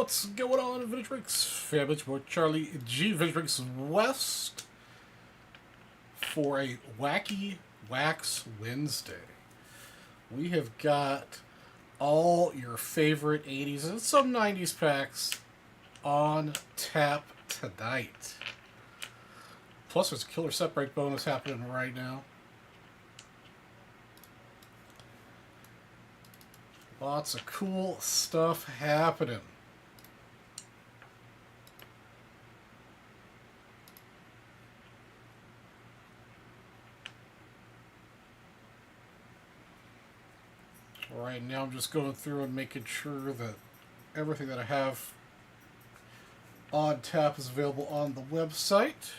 What's going on, Vintage Breaks? Family, it's your boy Charlie G. Vintage Breaks West for a wacky Wax Wednesday. We have got all your favorite 80s and some 90s packs on tap tonight. Plus, there's a killer set break bonus happening right now. Lots of cool stuff happening. Right now I'm just going through and making sure that everything that I have on tap is available on the website.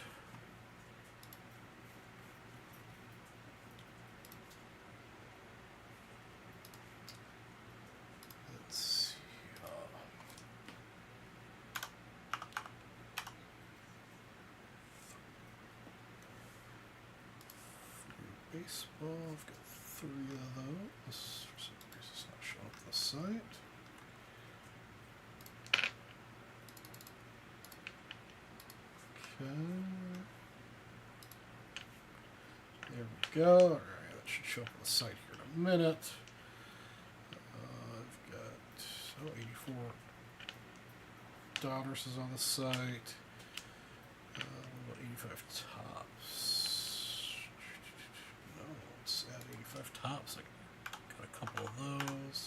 Let's see. Baseball, I've got 3 of those. For some reason it's not showing up on the site. Okay. There we go. Alright, that should show up on the site here in a minute. I've got 84 dollars is on the site. What about 85 tops? No, let's add 85 tops. I got a couple of those.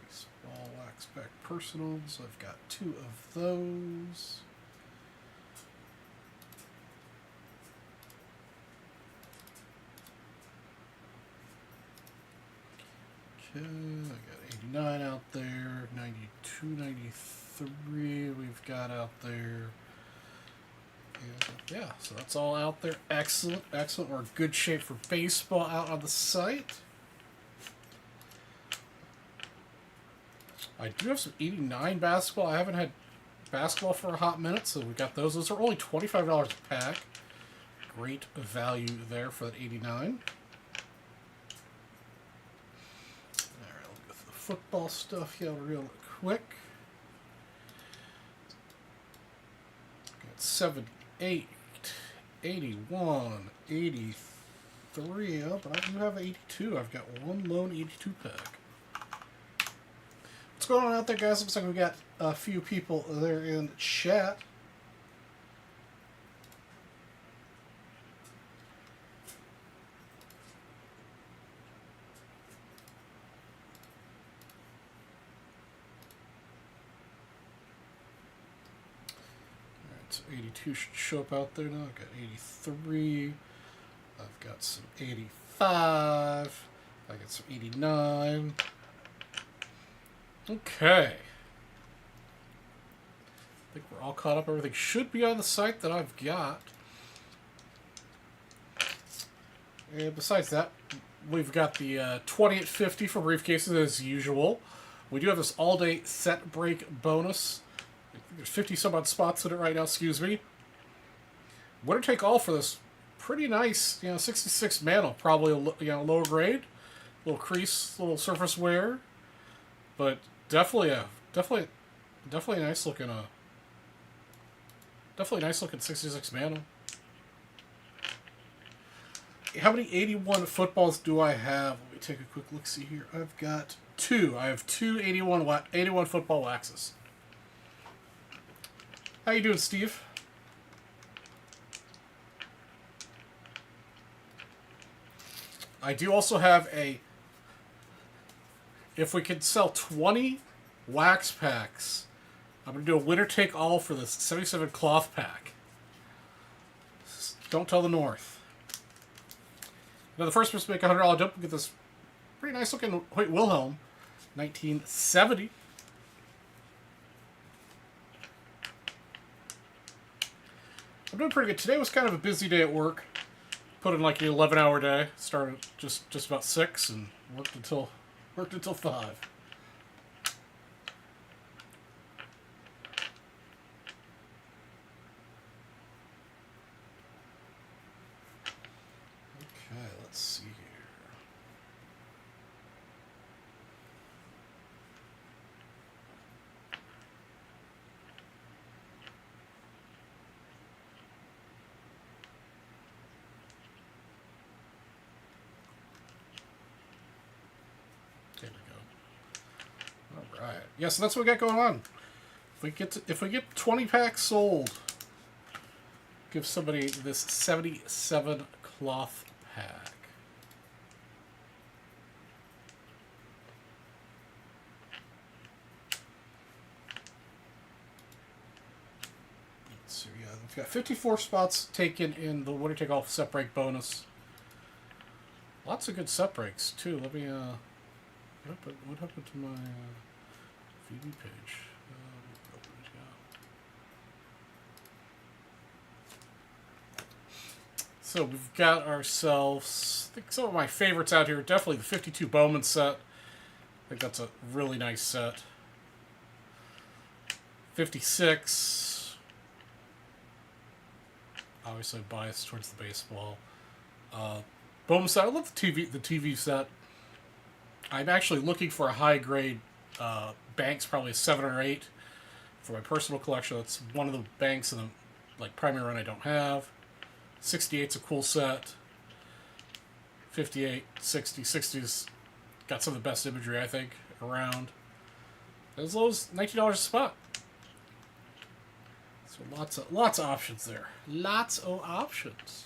Baseball wax pack personals. I've got 2 of those. Okay, I got 89 out there, 92, 93 we've got out there. And yeah, so that's all out there. Excellent, excellent. We're in good shape for baseball out on the site. I do have some 89 basketball. I haven't had basketball for a hot minute, so we got those. Those are only $25 a pack. Great value there for that 89. Football stuff here real quick. Got 78, 81, 83. Oh, but I do have 82. I've got one lone 82 pack. What's going on out there, guys? Looks like we got a few people there in chat. So 82 should show up out there now. I've got 83. I've got some 85. I got some 89. Okay. I think we're all caught up. Everything should be on the site that I've got. And besides that, we've got the 2850 for briefcases as usual. We do have this all-day set break bonus. There's 50 some odd spots in it right now, excuse me. Winner take all for this pretty nice, 66 mantle, probably a lower grade, little crease, little surface wear, but definitely a nice looking definitely nice looking 66 mantle. How many 81 footballs do I have? Let me take a quick look see here. I've got 2. I have 2 81 football waxes. How you doing, Steve? I do also have if we can sell 20 wax packs, I'm going to do a winner take all for this 77 cloth pack. Don't tell the North. Now the first person to make a $100 dump will get this pretty nice looking Hoyt Wilhelm, 1970. I'm doing pretty good. Today was kind of a busy day at work. Put in like an 11-hour day. Started just about 6 and worked until 5. Yeah, so that's what we got going on. If we get 20 packs sold, give somebody this 77 cloth pack. So yeah, we've got 54 spots taken in the winner take all set break bonus. Lots of good set breaks too. Let me what happened to my VB page? So we've got ourselves, I think some of my favorites out here, definitely the 52 Bowman set. I think that's a really nice set. 56. Obviously biased towards the baseball. Bowman set, I love the TV set. I'm actually looking for a high grade banks, probably a 7 or 8 for my personal collection. That's one of the banks in the primary run I don't have. 68's a cool set. 58, 60. 60's got some of the best imagery, I think, around. As low as $19 a spot. So lots of options there. Lots of options.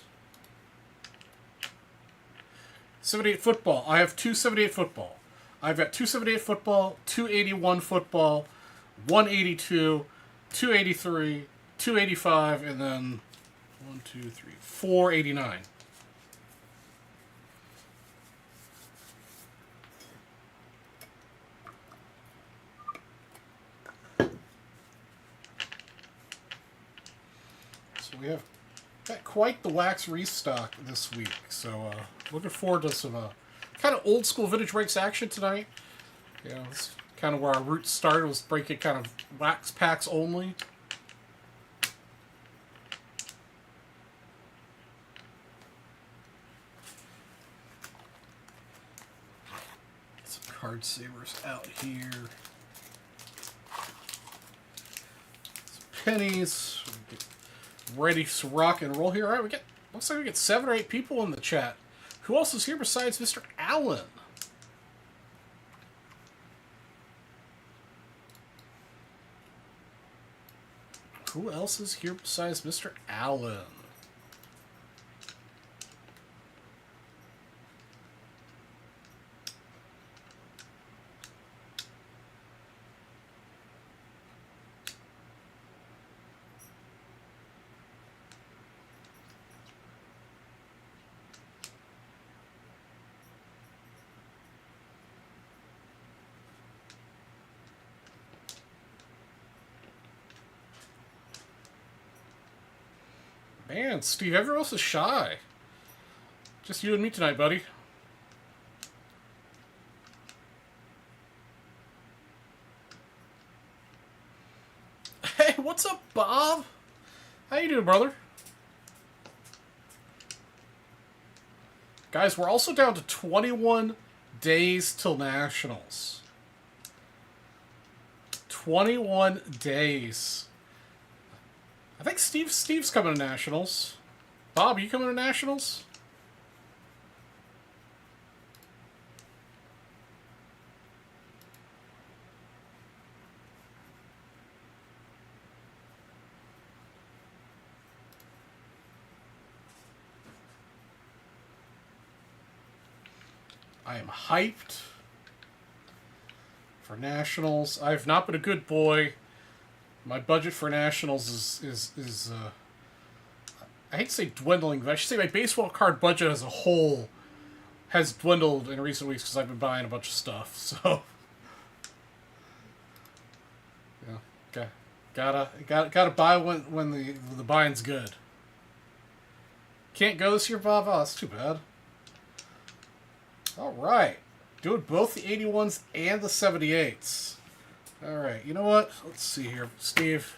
78 football. I have 278 football. I've got 278 football, 281 football, 182, 283, 285, and then 489. So we have got quite the wax restock this week. So looking forward to some kind of old school vintage breaks action tonight. You know, it's kind of where our roots started, was breaking kind of wax packs only. Card savers out here. Some pennies. Ready to rock and roll here. All right, looks like we get 7 or 8 people in the chat. Who else is here besides Mr. Allen? Who else is here besides Mr. Allen? Man, Steve, everyone else is shy. Just you and me tonight, buddy. Hey, what's up, Bob? How you doing, brother? Guys, we're also down to 21 days till Nationals. 21 days. I think Steve's coming to Nationals. Bob, are you coming to Nationals? I am hyped for Nationals. I have not been a good boy. My budget for Nationals is I hate to say dwindling, but I should say my baseball card budget as a whole has dwindled in recent weeks because I've been buying a bunch of stuff. So, yeah, gotta buy when the buying's good. Can't go this year, Bob. Oh, that's too bad. All right, doing both the 81s and the 78s. All right, you know what? Let's see here, Steve.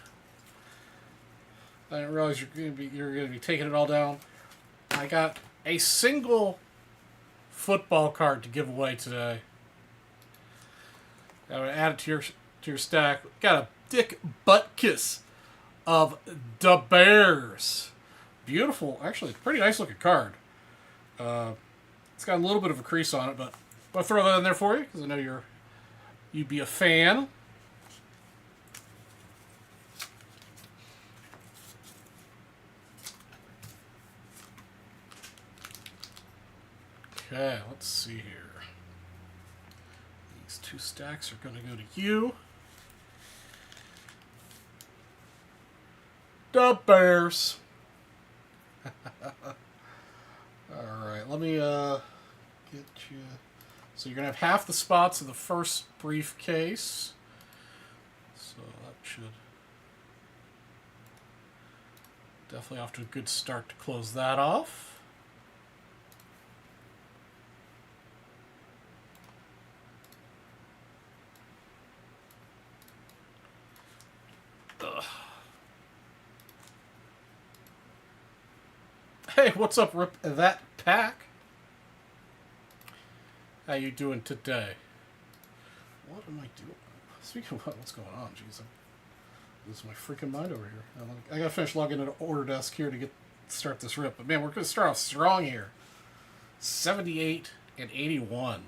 I didn't realize you're gonna be taking it all down. I got a single football card to give away today. I'm gonna add it to your stack. Got a Dick Butkus of the Bears. Beautiful, actually, pretty nice looking card. It's got a little bit of a crease on it, but I'll throw that in there for you because I know you'd be a fan. Okay, let's see here. These 2 stacks are going to go to you. The Bears. Alright, let me get you... So you're going to have half the spots in the first briefcase. So that should... Definitely off to a good start to close that off. Ugh. Hey, what's up, Rip That Pack? How you doing today? What am I doing? Speaking of what's going on, jeez, I'm losing my freaking mind over here. I gotta finish logging into Order Desk here to start this rip. But man, we're gonna start off strong here. 78 and 81.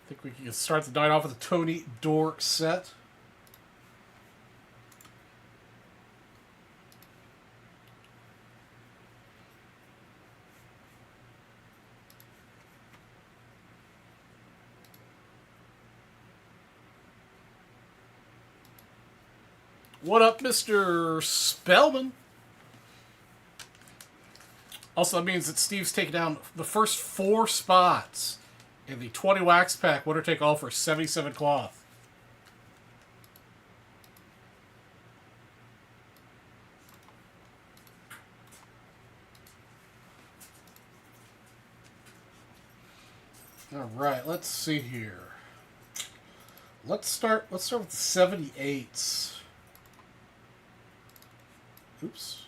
I think we can start the night off with a Tony Door set. What up, Mr. Spellman? Also, that means that Steve's taken down the first 4 spots in the 20 wax pack, winner take all for 77 cloth. All right, let's see here. Let's start with the 78s. Oops.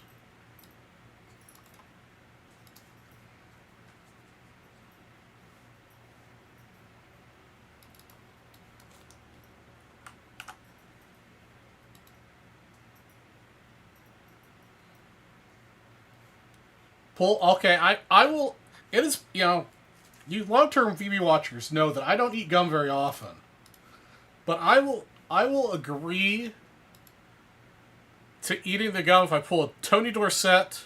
Pull. Okay, I will. It is, you long-term VB watchers know that I don't eat gum very often, but I will agree to eating the gum if I pull a Tony Dorsett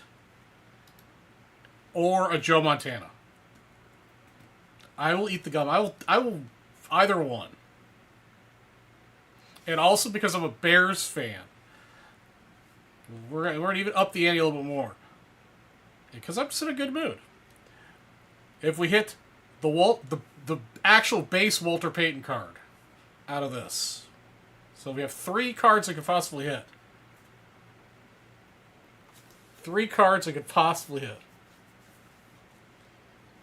or a Joe Montana. I will eat the gum. I will either one. And also because I'm a Bears fan. We're gonna even up the ante a little bit more. Because I'm just in a good mood. If we hit the actual base Walter Payton card out of this. So we have 3 cards I could possibly hit. 3 cards I could possibly hit.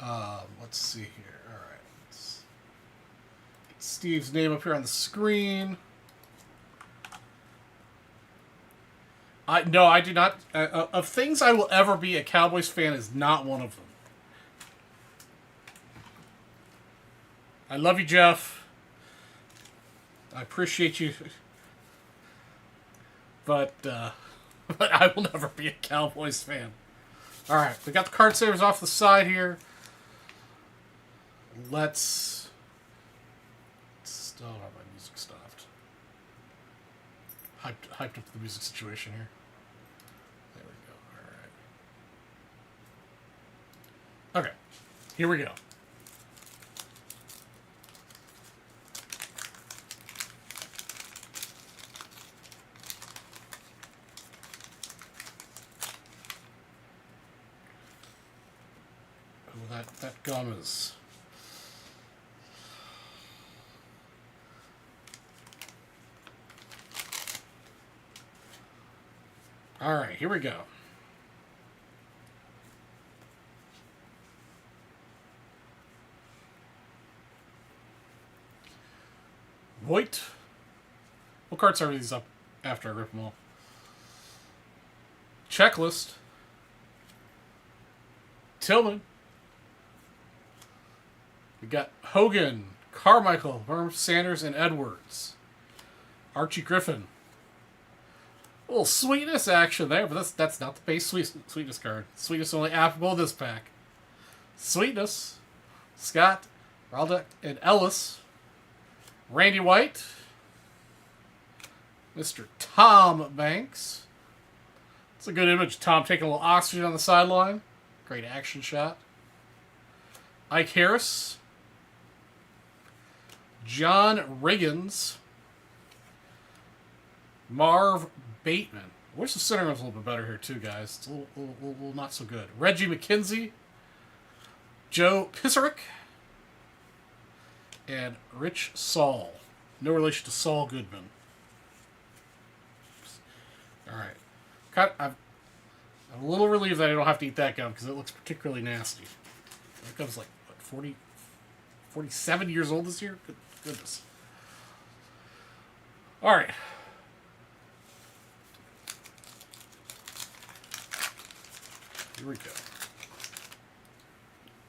Let's see here. All right. Let's get Steve's name up here on the screen. No, I do not. Of things I will ever be, a Cowboys fan is not one of them. I love you, Jeff. I appreciate you. But I will never be a Cowboys fan. All right, we got the card savers off the side here. Let's still have my music stopped. Hyped up the music situation here. There we go. All right. Okay, here we go. That gum is... All right, here we go. Voight. What cards are these up after I rip them all? Checklist. Tillman. We got Hogan, Carmichael, Verm, Sanders, and Edwards. Archie Griffin. A little sweetness action there, but that's not the base sweetness card. Sweetness only applicable in this pack. Sweetness. Scott, Raldick, and Ellis. Randy White. Mr. Tom Banks. It's a good image. Tom taking a little oxygen on the sideline. Great action shot. Ike Harris. John Riggins. Marv Bateman. I wish the center was a little bit better here too, guys. It's a little not so good. Reggie McKenzie. Joe Pissarick. And Rich Saul. No relation to Saul Goodman. Alright. I'm a little relieved that I don't have to eat that gum because it looks particularly nasty. That gum's like, what, 47 years old this year? Goodness. Alright. Here we go.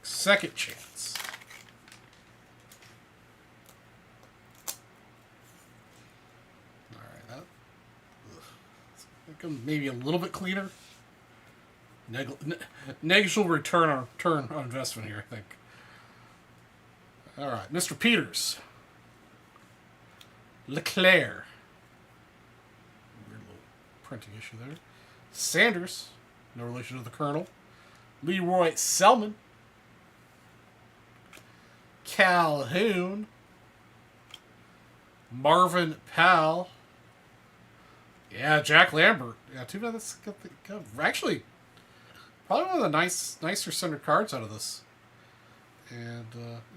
Second chance. Alright, that comes maybe a little bit cleaner. Negligible return on investment here, I think. Alright, Mr. Peters. Leclerc. Weird little printing issue there. Sanders. No relation to the Colonel. Leroy Selman. Calhoun. Marvin Powell. Yeah, Jack Lambert. Yeah, too bad that's got the gum. Actually, probably one of the nicer centered cards out of this. And,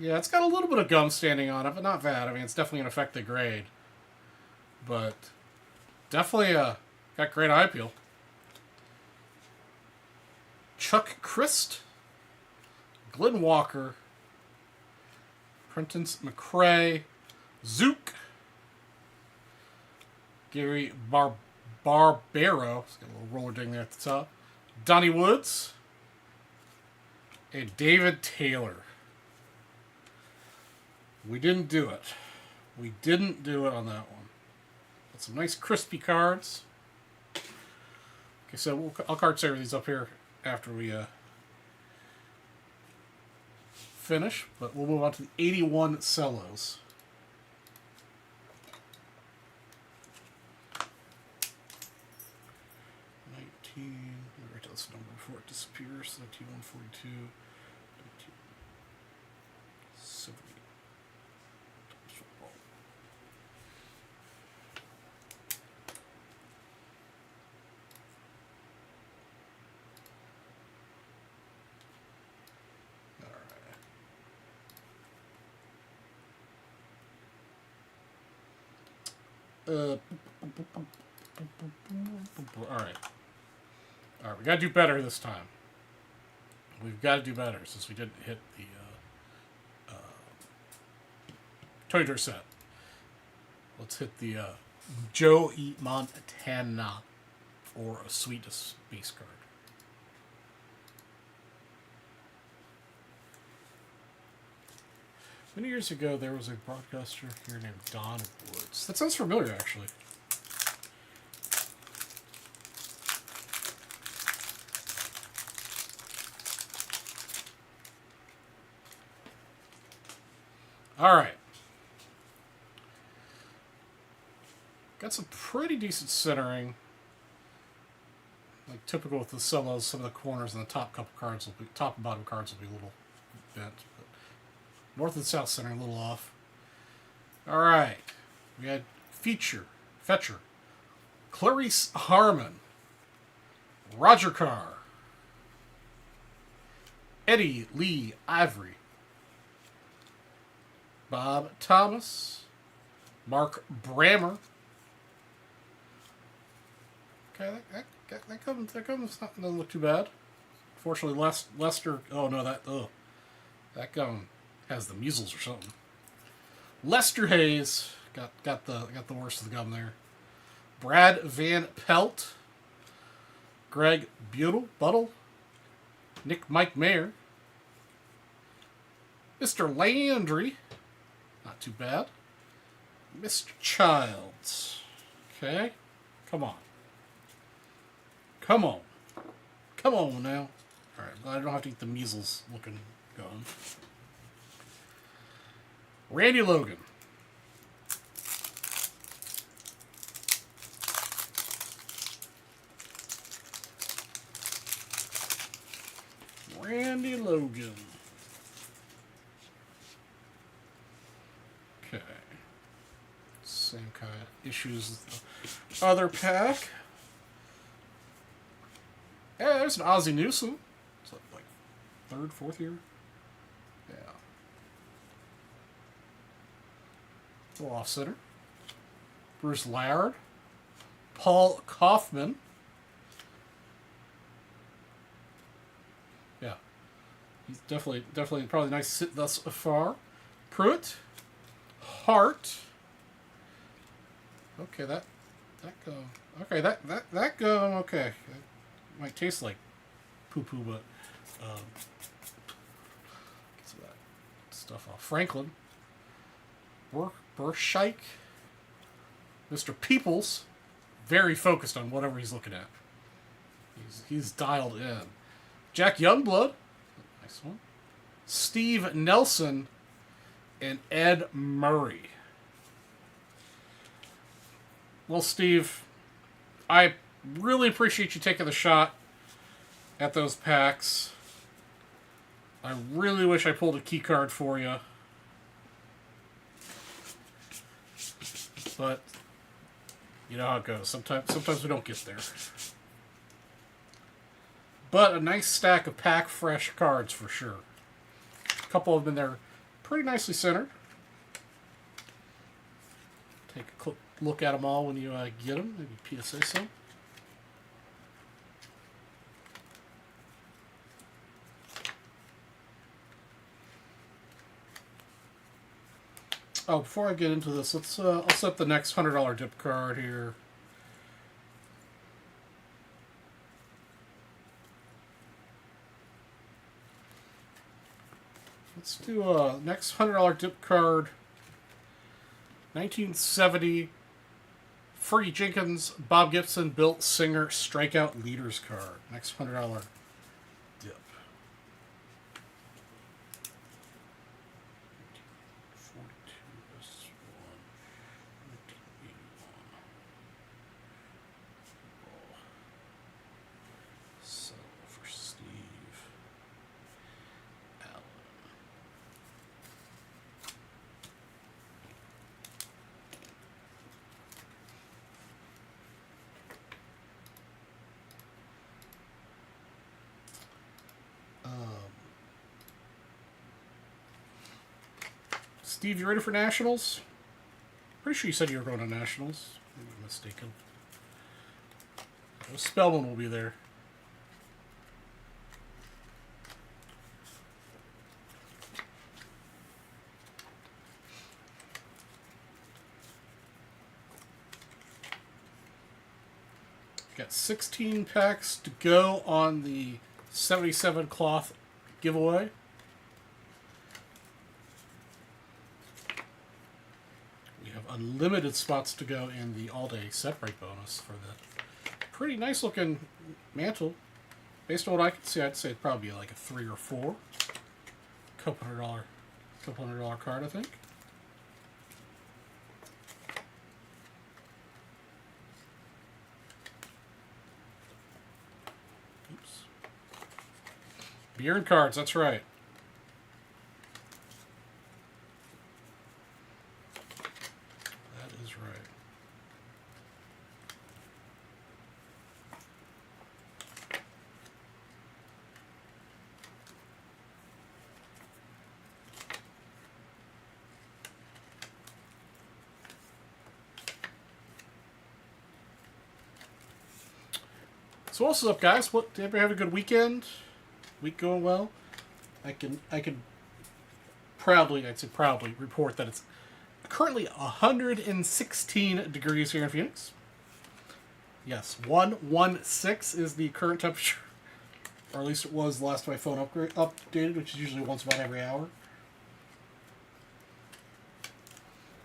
yeah, it's got a little bit of gum standing on it, but not bad. I mean, it's definitely going to affect the grade. But definitely got great eye appeal. Chuck Christ, Glenn Walker, Prentice McCrae, Zook, Gary Barbero, he's got a little roller ding there at the top, Donnie Woods, and David Taylor. We didn't do it. We didn't do it on that one. Got some nice crispy cards. Okay, so I'll card save these up here after we finish, but we'll move on to the 81 cellos. Let me write down this number before it disappears. 1942, 1970. Alright, we gotta do better this time. We've got to do better since we didn't hit the Tony Dorsett. Let's hit the Joey Montana for a sweetest base card. Many years ago, there was a broadcaster here named Don Woods. That sounds familiar, actually. All right. Got some pretty decent centering. Like typical with the cellos, some of the corners and the top couple cards will be, top and bottom cards will be a little bent. But north and south center a little off. All right. We had Fetcher, Clarice Harmon, Roger Carr, Eddie Lee Ivory, Bob Thomas, Mark Brammer. Okay, that comes doesn't look too bad. Fortunately, Lester. Oh no, that gum has the measles or something. Lester Hayes got the worst of the gum there. Brad Van Pelt, Greg Buttle, Mike Mayer, Mr. Landry. Not too bad. Mr. Childs. Okay. Come on. Come on now. Alright, I don't have to eat the measles looking gun. Randy Logan. Randy Logan. Okay. Same kind of issues as the other pack. Yeah, there's an Ozzie Newsome. It's like third, fourth year. Yeah. A little off center. Bruce Laird. Paul Kaufman. Yeah. He's definitely probably nice sit thus far. Pruitt. Hart. Okay, that go. Okay, that go. Okay, it might taste like poo poo, but get some of that stuff off. Franklin, Burscheik, Mr. Peoples, very focused on whatever he's looking at. He's dialed in. Jack Youngblood, nice one. Steve Nelson, and Ed Murray. Well, Steve, I really appreciate you taking the shot at those packs. I really wish I pulled a key card for you. But you know how it goes. Sometimes we don't get there. But a nice stack of pack fresh cards for sure. A couple of them in there pretty nicely centered. Take a quick look at them all when you get them. Maybe PSA some. Oh, before I get into this, I'll set the next $100 dip card here. Let's do next $100 dip card. 1970 Fergie Jenkins, Bob Gibson, Bill Singer strikeout leaders card. Next $100 dip. 42 this one. 1981. Sell for Steve Allen. Steve, you ready for Nationals? Pretty sure you said you were going to Nationals. Maybe I'm mistaken. Spellman will be there. Got 16 packs to go on the 77 cloth giveaway. We have unlimited spots to go in the all-day set break bonus for the pretty nice looking mantle. Based on what I can see, I'd say it'd probably be like a 3 or 4. Couple hundred dollar card, I think. Oops. Beer and cards, that's right. That is right. So what's up, guys? What, did everybody have a good weekend? Week going well? I can proudly, I'd say proudly, report that it's currently 116 degrees here in Phoenix. Yes, 116 is the current temperature, or at least it was the last time my phone updated, which is usually once about every hour.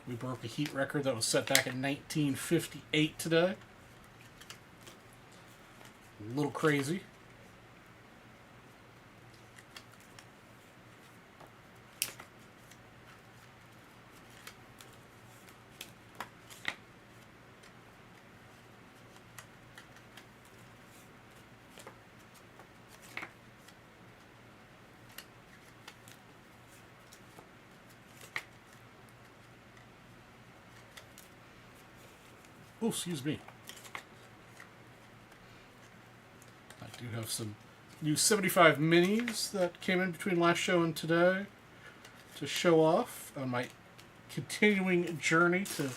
We broke a heat record that was set back in 1958 today. A little crazy. Oh, excuse me. I do have some new 75 minis that came in between last show and today to show off on my continuing journey to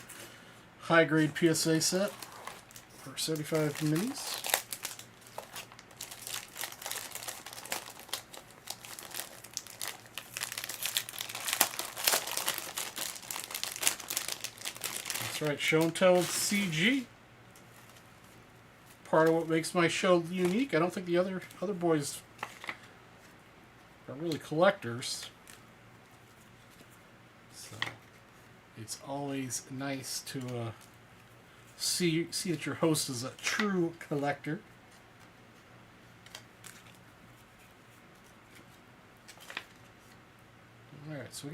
high-grade PSA set for 75 minis. That's right, show and tell with CG. Part of what makes my show unique. I don't think the other boys are really collectors. So it's always nice to see that your host is a true collector. All right, so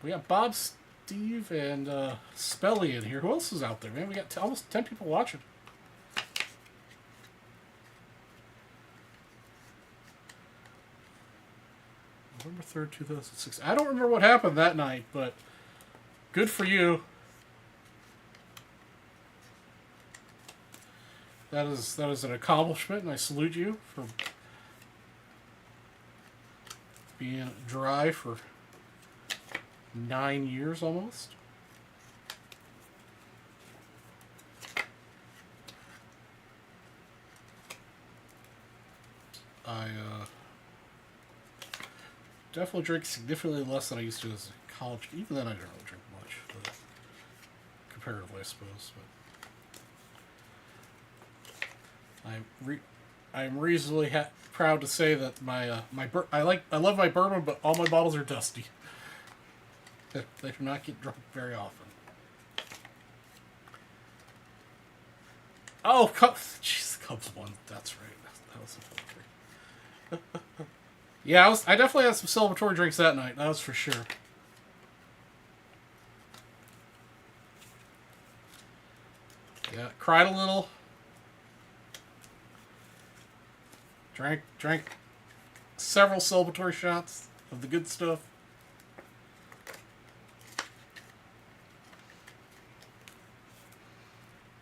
we got Bob, Steve, and Spelly in here. Who else is out there, man? We got almost 10 people watching. November 3rd, 2006. I don't remember what happened that night, but good for you. That is an accomplishment, and I salute you for being dry for 9 years almost. I definitely drink significantly less than I used to as a college. Even then, I didn't really drink much, but comparatively, I suppose. But I'm reasonably proud to say that I love my bourbon, but all my bottles are dusty. They do not get drunk very often. Oh, jeez, Cubs won. That's right. That was a fun drink. Yeah, I definitely had some celebratory drinks that night. That was for sure. Yeah, cried a little. Drank several celebratory shots of the good stuff.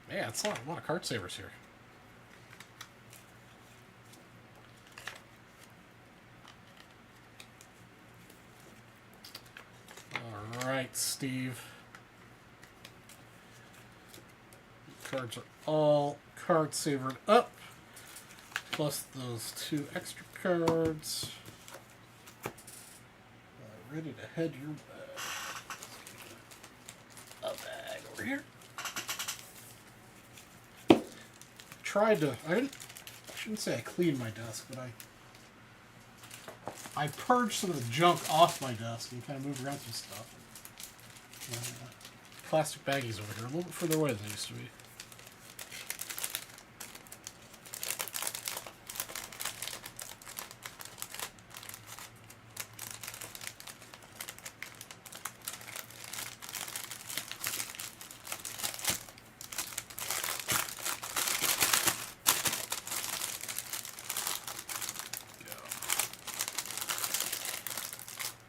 Man, it's a lot of card savers here. All right, Steve. Cards are all card savered up, plus those 2 extra cards. Ready to head your bag. A bag over here. I shouldn't say I cleaned my desk, but I purged some of the junk off my desk and kind of moved around some stuff. Plastic baggies over here, a little bit further away than they used to be.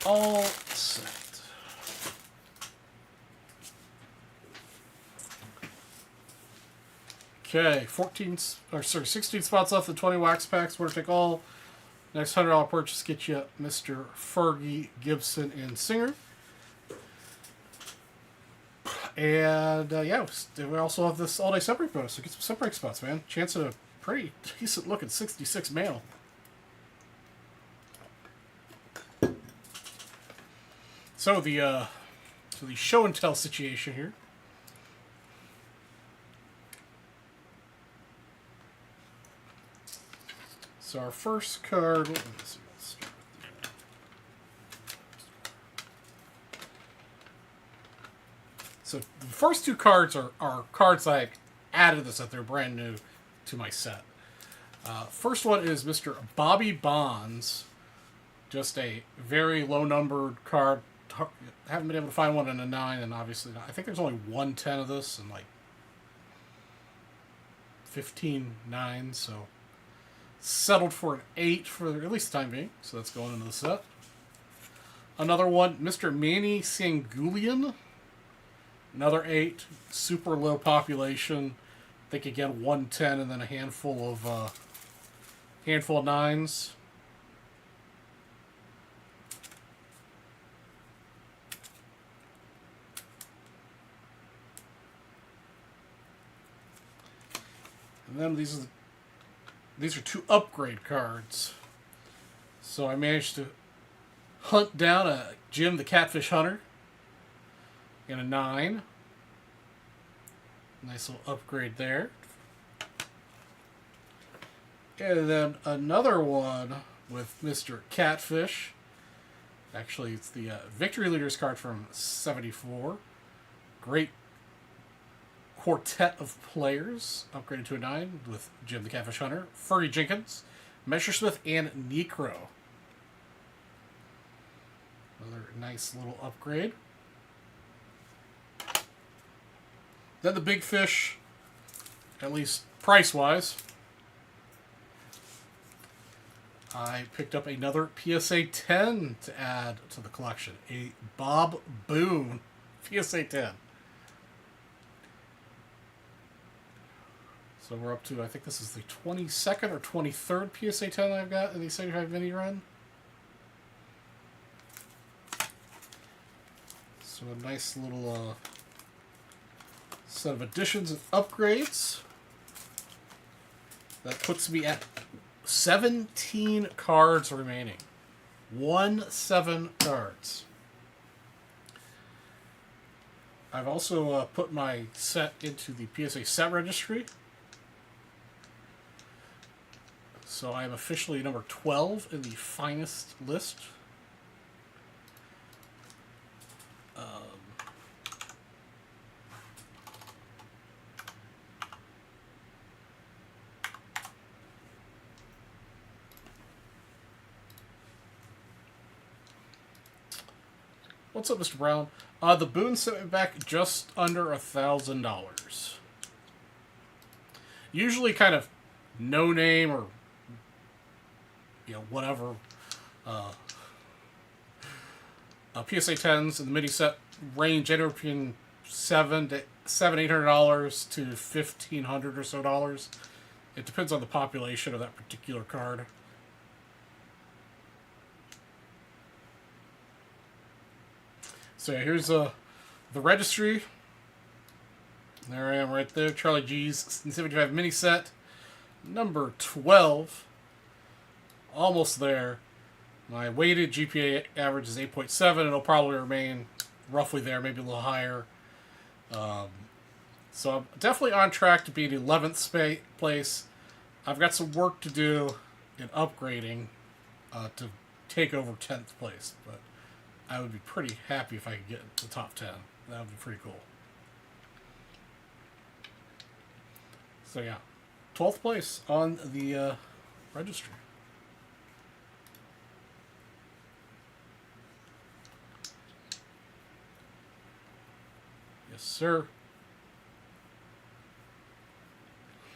All set. Okay, 16 spots left. The 20 wax packs. Winner take all. Next $100 purchase get you Mr. Fergie, Gibson, and Singer. And yeah, we also have this all-day separate bonus. So get some separate spots, man. Chance at a pretty decent looking 66 mail. So the show and tell situation here. So our first card. So the first 2 cards are cards I added this that they're brand new to my set. First one is Mr. Bobby Bonds. Just a very low numbered card. Haven't been able to find one in a 9, and obviously I think there's only 110 of this and like 15 9, so settled for an 8 for at least the time being. So that's going into the set. Another one, Mr. Manny Sanguilian. Another 8. Super low population. I think again 110 and then a handful of 9s. And then these are 2 upgrade cards. So I managed to hunt down a Jim the Catfish Hunter and a 9. Nice little upgrade there. And then another one with Mr. Catfish. Actually, it's the Victory Leaders card from 74. Great quartet of players. Upgraded to a 9 with Jim the Catfish Hunter, Fergie Jenkins, Messersmith, and Necro. Another nice little upgrade. Then the big fish, at least price-wise, I picked up another PSA 10 to add to the collection. A Bob Boone PSA 10. So we're up to, I think this is the 22nd or 23rd PSA 10 I've got in the 75 mini run. So a nice little set of additions and upgrades. That puts me at 17 cards remaining. 17 cards. I've also put my set into the PSA set registry. So I am officially number 12 in the finest list. What's up, Mr. Brown? The Boone sent me back just under $1,000. Usually kind of no name or whatever. PSA 10s in the mini set range anywhere between $800 to $1,500 or so dollars. It depends on the population of that particular card. So yeah, here's the registry. There I am right there. Charlie G's 75 mini set. Number 12. Almost there. My weighted GPA average is 8.7. It'll probably remain roughly there, maybe a little higher. So I'm definitely on track to be in 11th place. I've got some work to do in upgrading to take over 10th place, but I would be pretty happy if I could get the top 10. That would be pretty cool. So yeah, 12th place on the registry. Yes, sir.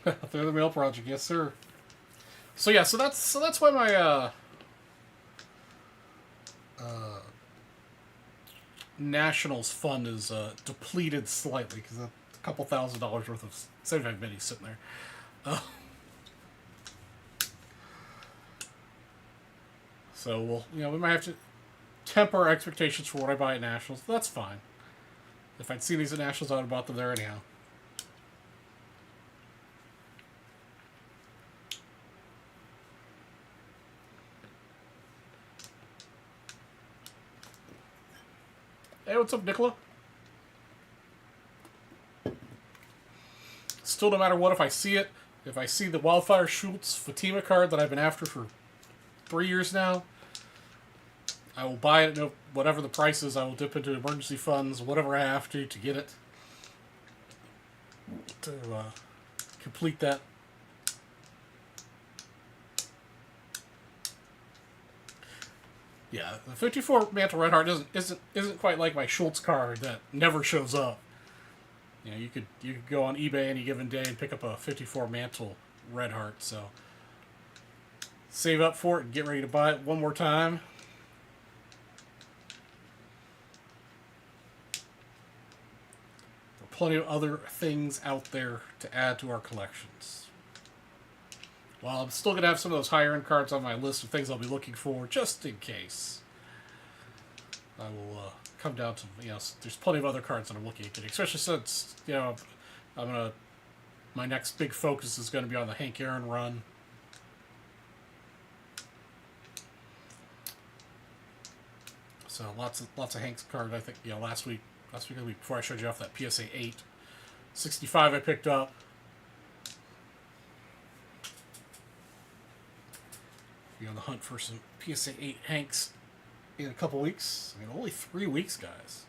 They're the mail project, yes, sir. So yeah, so that's why my Nationals fund is depleted slightly because a couple $1,000s worth of 75 minis sitting there. So we might have to temper our expectations for what I buy at Nationals. That's fine. If I'd seen these at Nationals, I would have bought them there anyhow. Hey, what's up, Nicola? Still, no matter what, if I see it, if I see the Wildfire Schultz Fatima card that I've been after for 3 years now, I will buy it at whatever the price is. I will dip into emergency funds, whatever I have to get it. To complete that. Yeah, the 54 Mantle Red Heart isn't quite like my Schultz card that never shows up. You could go on eBay any given day and pick up a 54 Mantle Red Heart. So save up for it and get ready to buy it one more time. plenty of other things out there to add to our collections. Well, I'm still going to have some of those higher end cards on my list of things I'll be looking for, just in case. I will come down to, there's plenty of other cards that I'm looking at getting, especially since, my next big focus is going to be on the Hank Aaron run. So lots of Hank's card. I think last week or the week before I showed you off that PSA 8, 65 I picked up. Be on the hunt for some PSA 8 Hanks in a couple weeks. I mean, only 3 weeks, guys.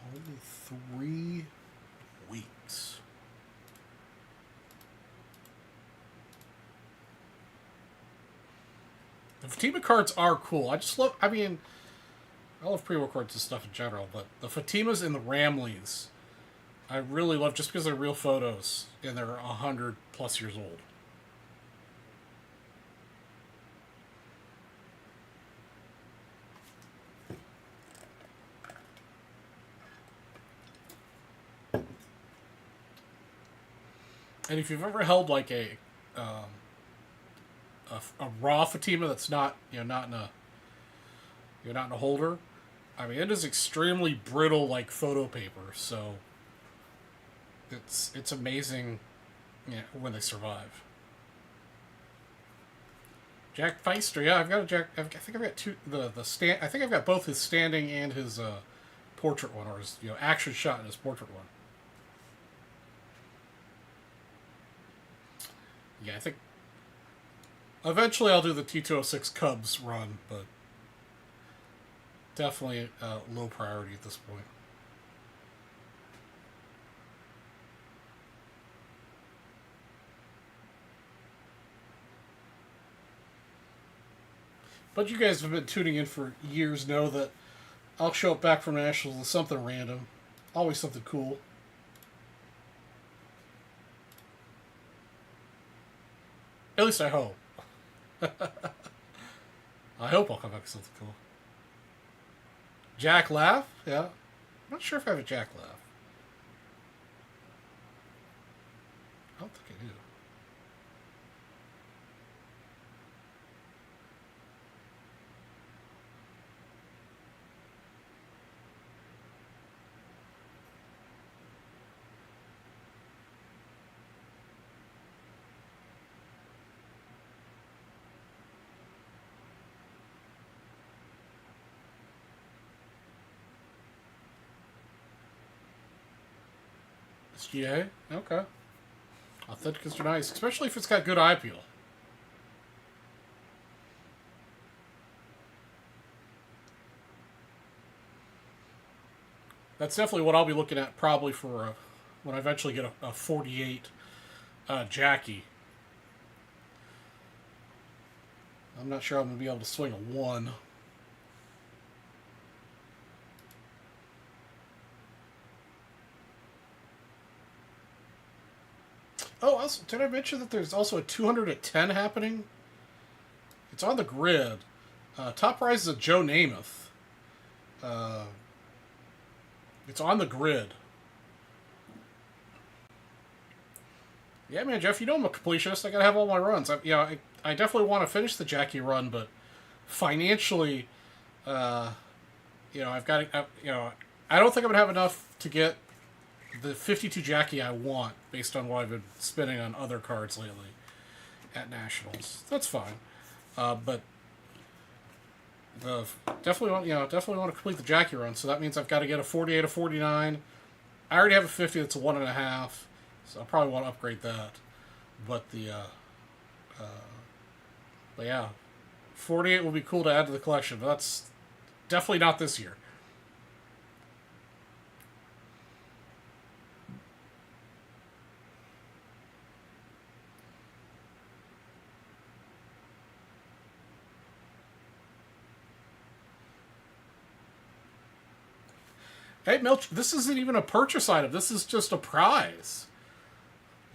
Only 3 weeks. The Fatima cards are cool. I love pre-war cards and stuff in general, but the Fatimas and the Ramleys, I really love just because they're real photos and they're 100 plus years old. And if you've ever held like a raw Fatima that's not not in a holder, I mean it is extremely brittle like photo paper, so it's amazing when they survive. Jack Feister, yeah, I've got a Jack. I think I've got two. The stand. I think I've got both his standing and his portrait one, or his action shot and his portrait one. Yeah, I think eventually I'll do the T206 Cubs run, but definitely low priority at this point. But you guys have been tuning in for years know that I'll show up back from Nationals with something random. Always something cool. At least I hope. I hope I'll come back with something cool. Jack Laugh? Yeah. I'm not sure if I have a Jack Laugh. I don't think I do. SGA? Okay. Authenticals are nice, especially if it's got good eye appeal. That's definitely what I'll be looking at probably for when I eventually get a 48 Jackie. I'm not sure I'm going to be able to swing a 1. Oh, also, did I mention that there's also a 200 at 10 happening? It's on the grid. Top prize is a Joe Namath. It's on the grid. Yeah, man, Jeff, I'm a completionist. I gotta have all my runs. I definitely want to finish the Jackie run, but financially, I've got to, I don't think I'm gonna have enough to get the 52 Jackie I want based on what I've been spending on other cards lately at Nationals. That's fine, but definitely want to complete the Jackie run. So that means I've got to get a 48, a 49. I already have a 50 that's a 1.5, so I probably want to upgrade that. But but yeah, 48 will be cool to add to the collection, but that's definitely not this year. Hey, Milch, this isn't even a purchase item. This is just a prize.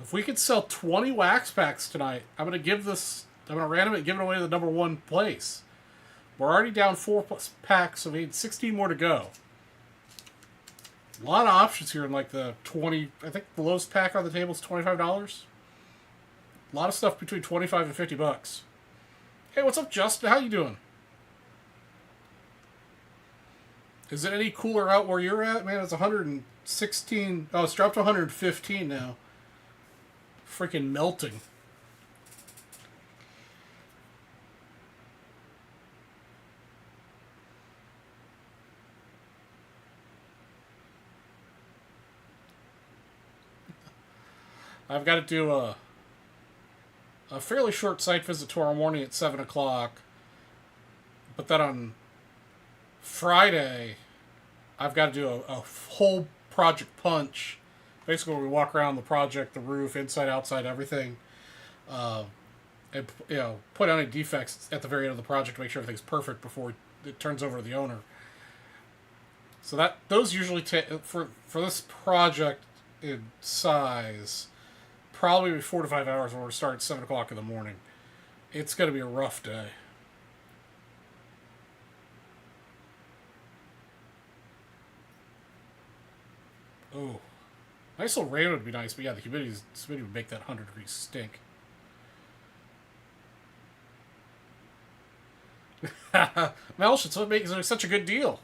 If we could sell 20 wax packs tonight, I'm going to random it, give it away to the number one place. We're already down 4 packs, so we need 16 more to go. A lot of options here in like the 20, I think the lowest pack on the table is $25. A lot of stuff between 25 and 50 bucks. Hey, what's up, Justin? How you doing? Is it any cooler out where you're at? Man, it's 116. Oh, it's dropped to 115 now. Freaking melting. I've got to do a fairly short site visit tomorrow morning at 7 o'clock. But then on Friday, I've got to do a whole project punch. Basically, where we walk around the project, the roof, inside, outside, everything. And, point out any defects at the very end of the project to make sure everything's perfect before it turns over to the owner. So those usually take, for this project in size, probably 4 to 5 hours when we're starting at 7 o'clock in the morning. It's going to be a rough day. Oh, nice little rain would be nice, but yeah, the humidity would make that 100 degrees stink. Melsh, it's what makes it such a good deal.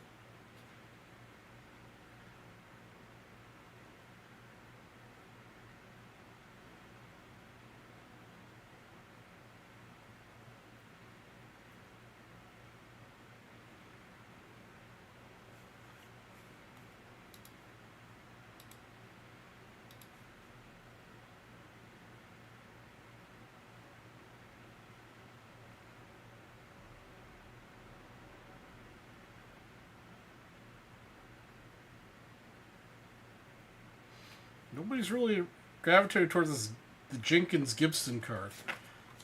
Nobody's really gravitated towards the Jenkins Gibson card.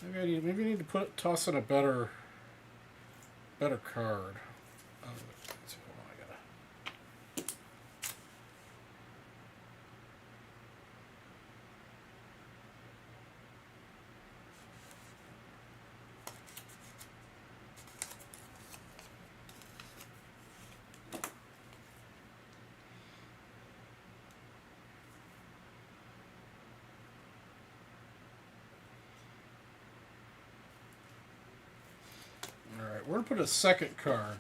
Maybe I need to toss in a better card. Alright, we're going to put a second card.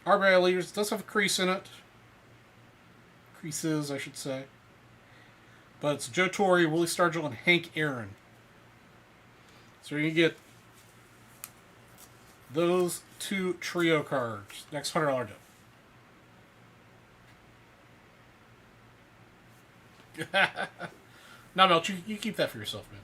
RBI Leaders does have a crease in it. Creases, I should say. But it's Joe Torre, Willie Stargell, and Hank Aaron. So you get those 2 trio cards. Next $100 deal. No, Mel, you keep that for yourself, man.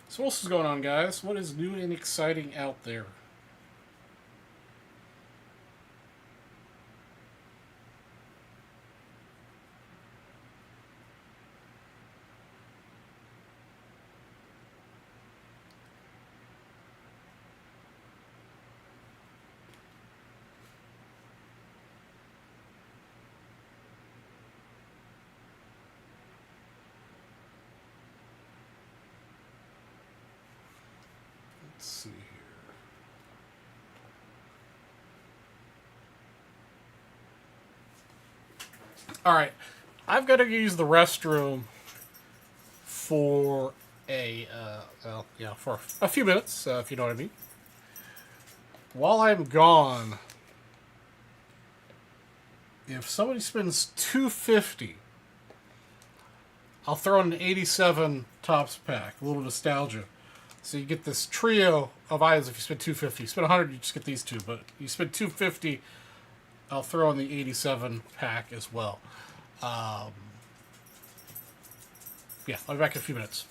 So what else is going on, guys? What is new and exciting out there? Let's see here. All right, I've got to use the restroom for for a few minutes, if you know what I mean. While I'm gone, if somebody spends $250, I'll throw in an 87 Topps pack, a little nostalgia. So you get this trio of items if you spend $250. You spend $100, you just get these two. But you spend $250, I'll throw in the 87 pack as well. Yeah, I'll be back in a few minutes.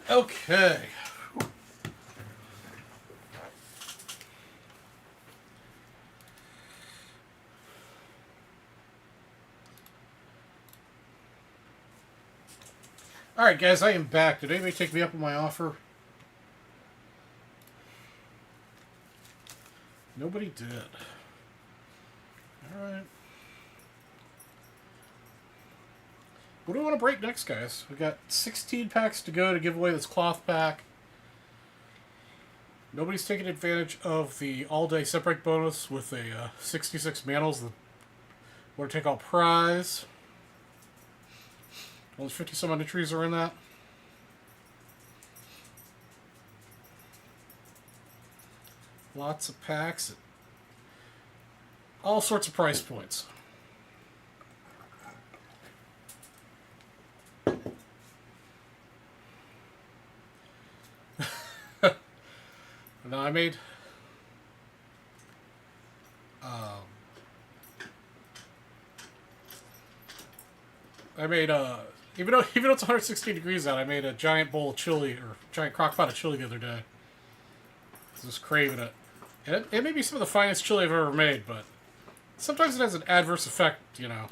Okay. Alright, guys, I am back. Did anybody take me up on my offer? Nobody did. Alright. What do we want to break next, guys? We've got 16 packs to go to give away this cloth pack. Nobody's taking advantage of the all-day set break bonus with a 66 mantles. The winner take all prize. Only 50 some odd entries are in that. Lots of packs at all sorts of price points. Now I made even though it's 116 degrees out, I made a giant bowl of chili, or giant crock pot of chili the other day. I was just craving it. And it may be some of the finest chili I've ever made, but sometimes it has an adverse effect, you know.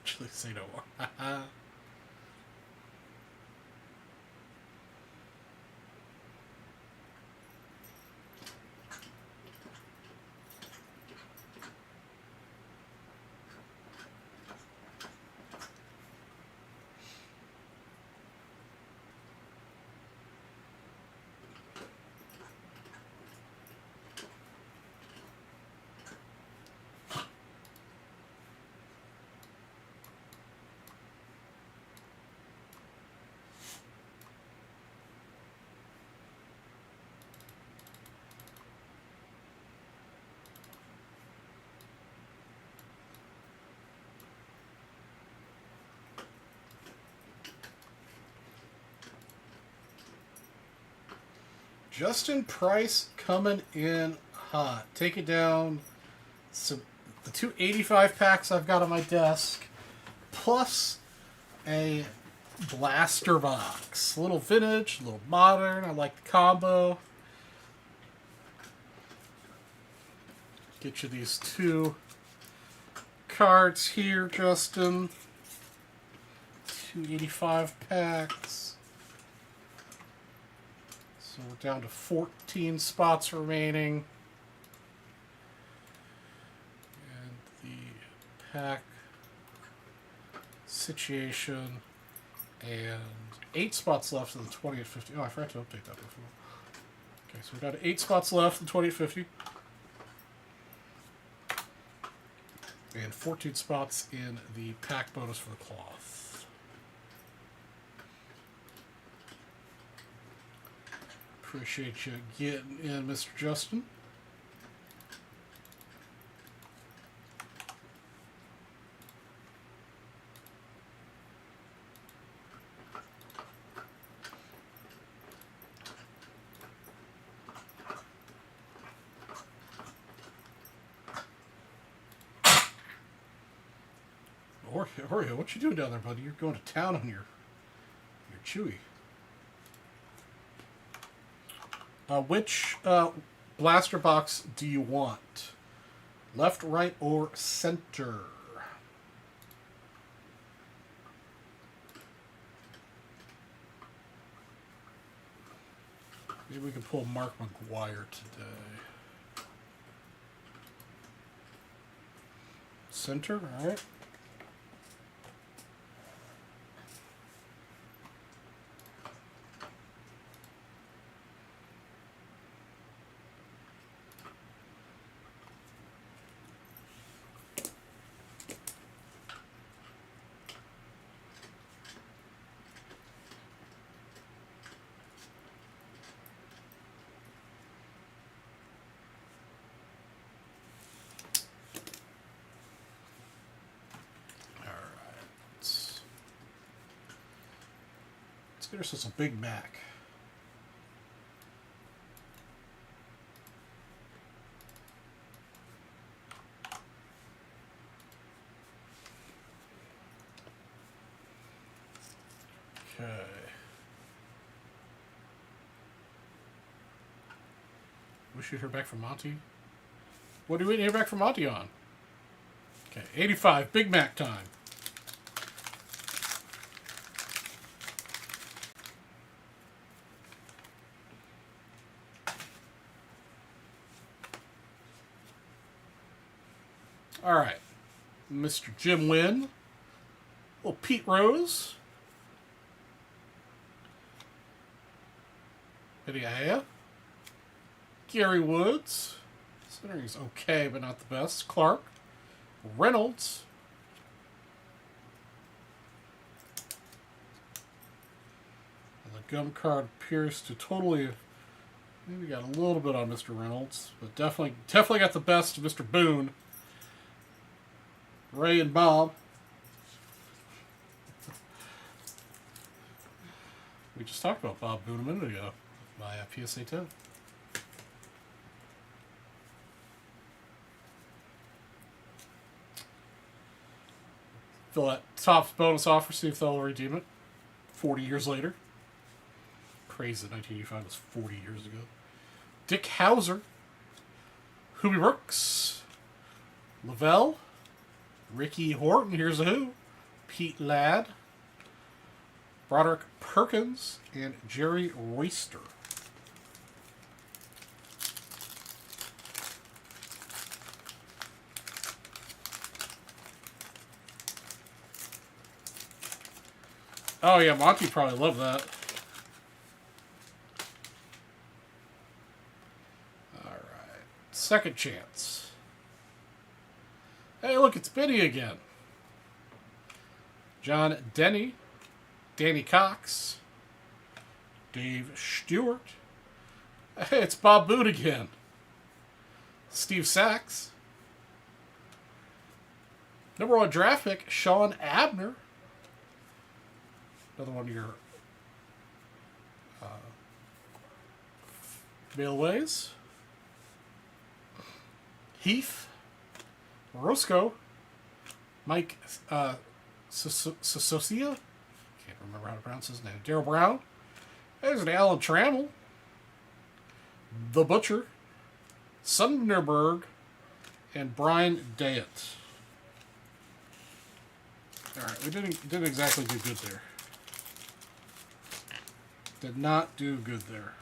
Chili say no more. Justin Price coming in hot. Take it down. So the 285 packs I've got on my desk, plus a blaster box. A little vintage, a little modern. I like the combo. Get you these two cards here, Justin. 285 packs. So we're down to 14 spots remaining. And the pack situation. And 8 spots left in the 20 at 50. Oh, I forgot to update that before. Okay, so we've got 8 spots left in 20 at 50. And 14 spots in the pack bonus for the cloth. Appreciate you getting in, Mr. Justin. Oreo, what you doing down there, buddy? You're going to town on your Chewy. Which blaster box do you want? Left, right, or center? Maybe we can pull Mark McGuire today. Center, all right. Get ourselves a Big Mac. wish you'd hear back from Monty. What do we hear back from Monty on? Okay, 85, Big Mac time. All right, Mr. Jim Wynn. Little Pete Rose. Idiaya. Gary Woods. Centering's okay, but not the best. Clark. Reynolds. And the gum card appears to totally... Maybe got a little bit on Mr. Reynolds, but definitely got the best of Mr. Boone. Ray and Bob. We just talked about Bob Boone a minute ago. My PSA 10. Fill that top bonus offer, see if they'll redeem it 40 years later. Crazy that 1985 was 40 years ago. Dick Hauser. Hoobie Brooks. Lavelle. Ricky Horton, here's a who. Pete Ladd. Broderick Perkins. And Jerry Royster. Oh yeah, Monty probably loved that. Alright. Second chance. Hey, look, it's Benny again. John Denny. Danny Cox. Dave Stewart. Hey, it's Bob Boone again. Steve Sachs. Number 1 draft pick, Sean Abner. Another one of your Mailways. Heath. Roscoe. Mike Sosocia. Can't remember how to pronounce his name. Darryl Brown. There's an Alan Trammell. The Butcher. Sunderberg. And Brian Dayett. Alright, we didn't exactly do good there. Did not do good there.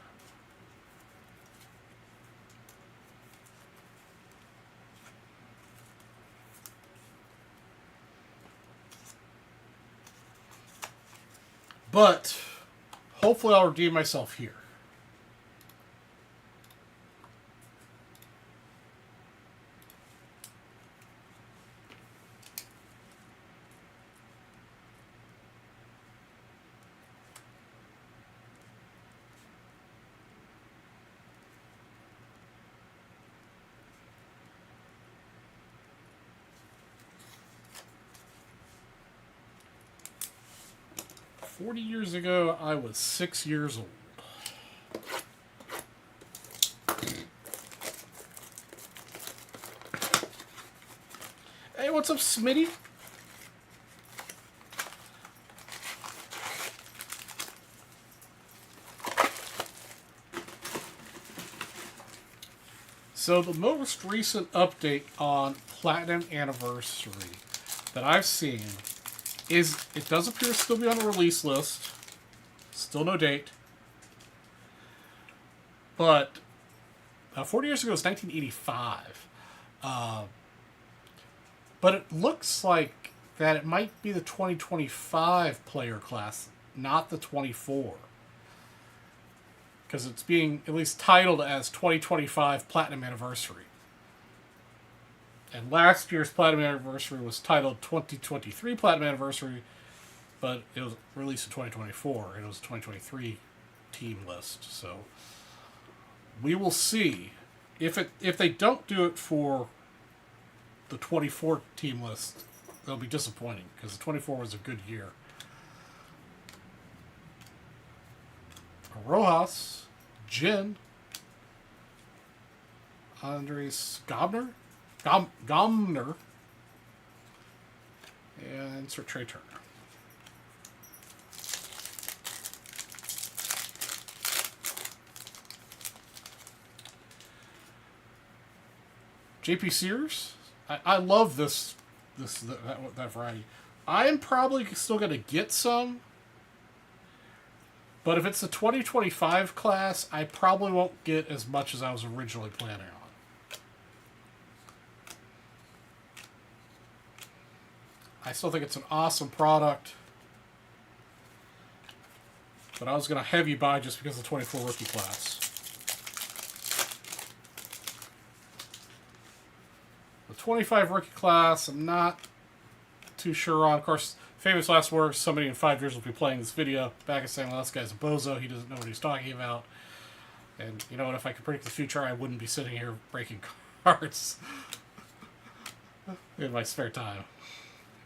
But hopefully I'll redeem myself here. "40 years ago, I was 6 years old." Hey, what's up, Smitty? So the most recent update on Platinum Anniversary that I've seen is it does appear to still be on the release list. Still no date. But 40 years ago was 1985. But it looks like that it might be the 2025 player class, not the 24. Because it's being at least titled as 2025 Platinum Anniversary. And last year's Platinum Anniversary was titled 2023 Platinum Anniversary, but it was released in 2024, and it was a 2023 team list. So we will see. If they don't do it for the 24 team list, they'll be disappointing, because the 24 was a good year. Rojas, Jin, Andres Gomner, and insert Trey Turner. JP Sears. I love that variety. I am probably still going to get some. But if it's the 2025 class, I probably won't get as much as I was originally planning on. I still think it's an awesome product. But I was going to heavy buy just because of the 24 rookie class. The 25 rookie class, I'm not too sure on. Of course, famous last words, somebody in 5 years will be playing this video back and saying, well, this guy's a bozo, he doesn't know what he's talking about. And you know what, if I could predict the future, I wouldn't be sitting here breaking cards in my spare time.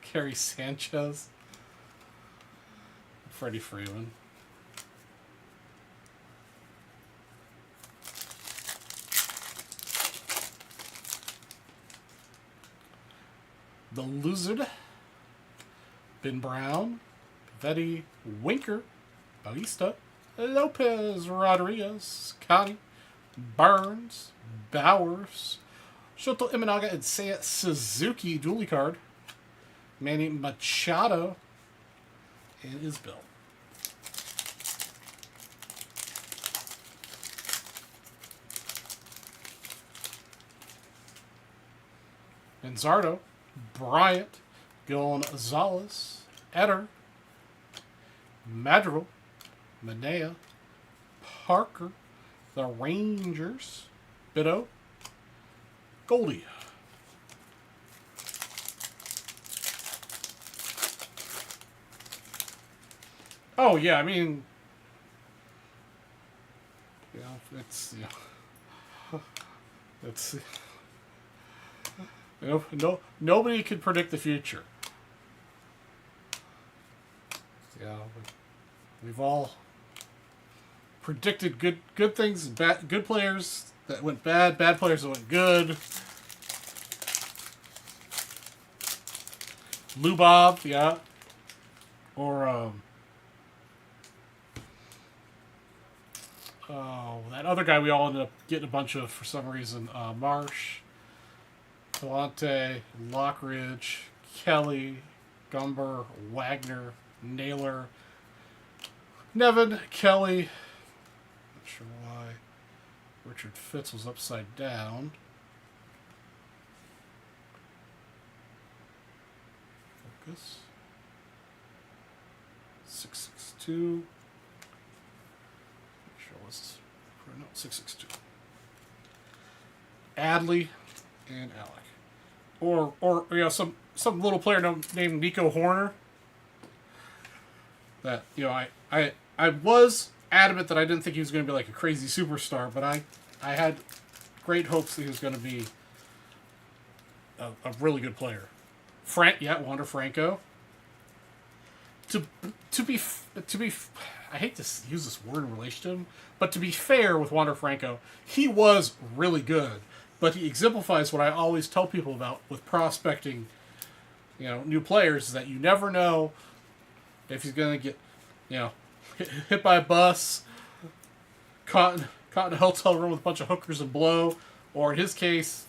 Kerry Sanchez. Freddie Freeman. The Lizard. Ben Brown, Vetti, Winker, Bautista, Lopez, Rodriguez, Connie, Burns, Bowers, Shoto Imanaga, and Seiya Suzuki dually card, Manny Machado, and Isbell. Benzardo, Bryant, Gonzalez, Etter, Madrigal, Manea, Parker, the Rangers, Bitto, Goldie. Oh yeah, I mean, yeah, it's it's nobody can predict the future. Yeah, we've all predicted good things, good players that went bad players that went good. Lubov, yeah, or that other guy we all ended up getting a bunch of for some reason. Marsh, Galante, Lockridge, Kelly, Gumber, Wagner, Naylor, Nevin, Kelly. Not sure why Richard Fitz was upside down. Focus. 662. Not sure what's no 662. Adley and Alec, or you know some little player named Nico Horner. That, you know, I was adamant that I didn't think he was going to be like a crazy superstar, but I had great hopes that he was going to be a really good player. Wander Franco. To be, I hate to use this word in relation to him, but to be fair with Wander Franco, he was really good. But he exemplifies what I always tell people about with prospecting, you know, new players, is that you never know if he's going to get, you know, hit by a bus, caught in a hotel room with a bunch of hookers and blow, or in his case,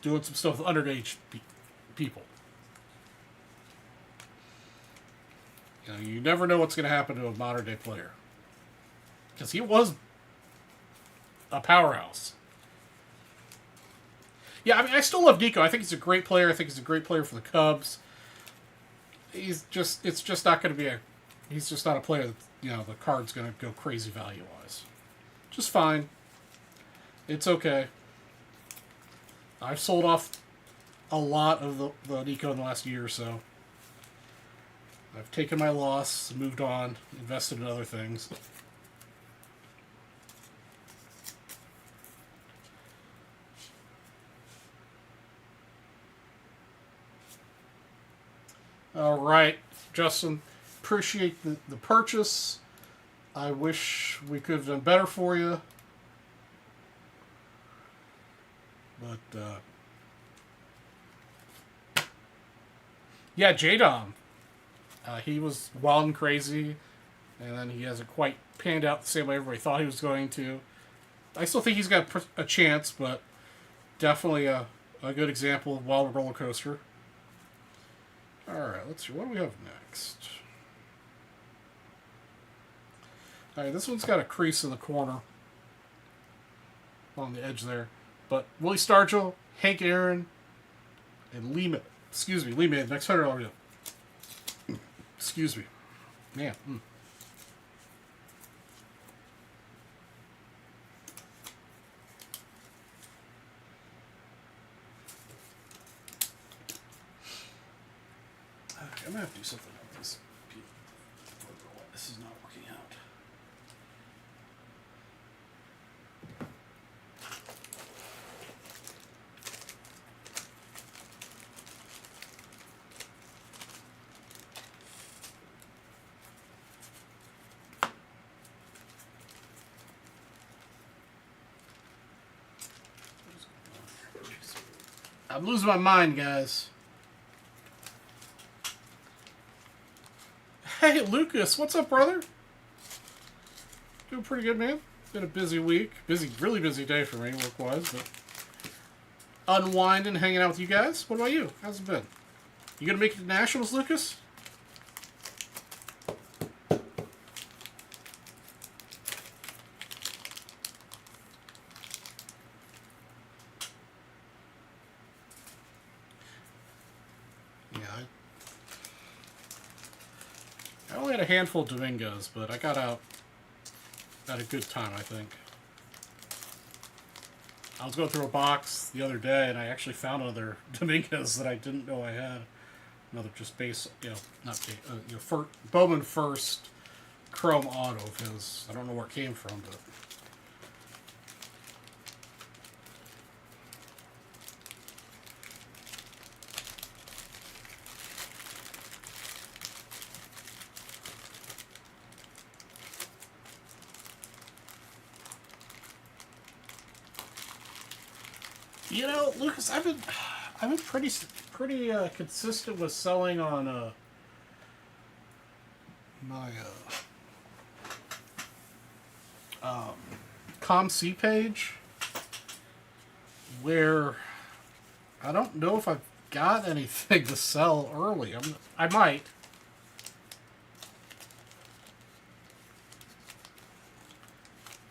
doing some stuff with underage people. You know, you never know what's going to happen to a modern day player. Because he was a powerhouse. Yeah, I mean, I still love Nico. I think he's a great player. I think he's a great player for the Cubs. It's just not going to be he's just not a player that, you know, the card's going to go crazy value-wise. Just fine. It's okay. I've sold off a lot of the Nico in the last year or so. I've taken my loss, moved on, invested in other things. All right, Justin, appreciate the purchase. I wish we could have done better for you. But, yeah, J-Dom. He was wild and crazy, and then he hasn't quite panned out the same way everybody thought he was going to. I still think he's got a chance, but definitely a A good example of wild roller coaster. Alright, let's see. What do we have next? Alright, this one's got a crease in the corner. On the edge there. But Willie Stargell, Hank Aaron, and Lee May, the next $100 deal. Excuse me. Man. Okay, I'm going to have to do something about this. This is not working out. I'm losing my mind, guys. Hey, Lucas, what's up, brother? Doing pretty good, man. Been a busy week. Really busy day for me, work-wise, but unwinding, hanging out with you guys. What about you? How's it been? You gonna make it to Nationals, Lucas? I only had a handful of Domingos, but I got out at a good time, I think. I was going through a box the other day, and I actually found another Domingos that I didn't know I had. Another just base, not base, Bowman First Chrome Auto of his. I don't know where it came from, but... You know, Lucas, I've been pretty consistent with selling on my ComC page, where I don't know if I've got anything to sell early. I might.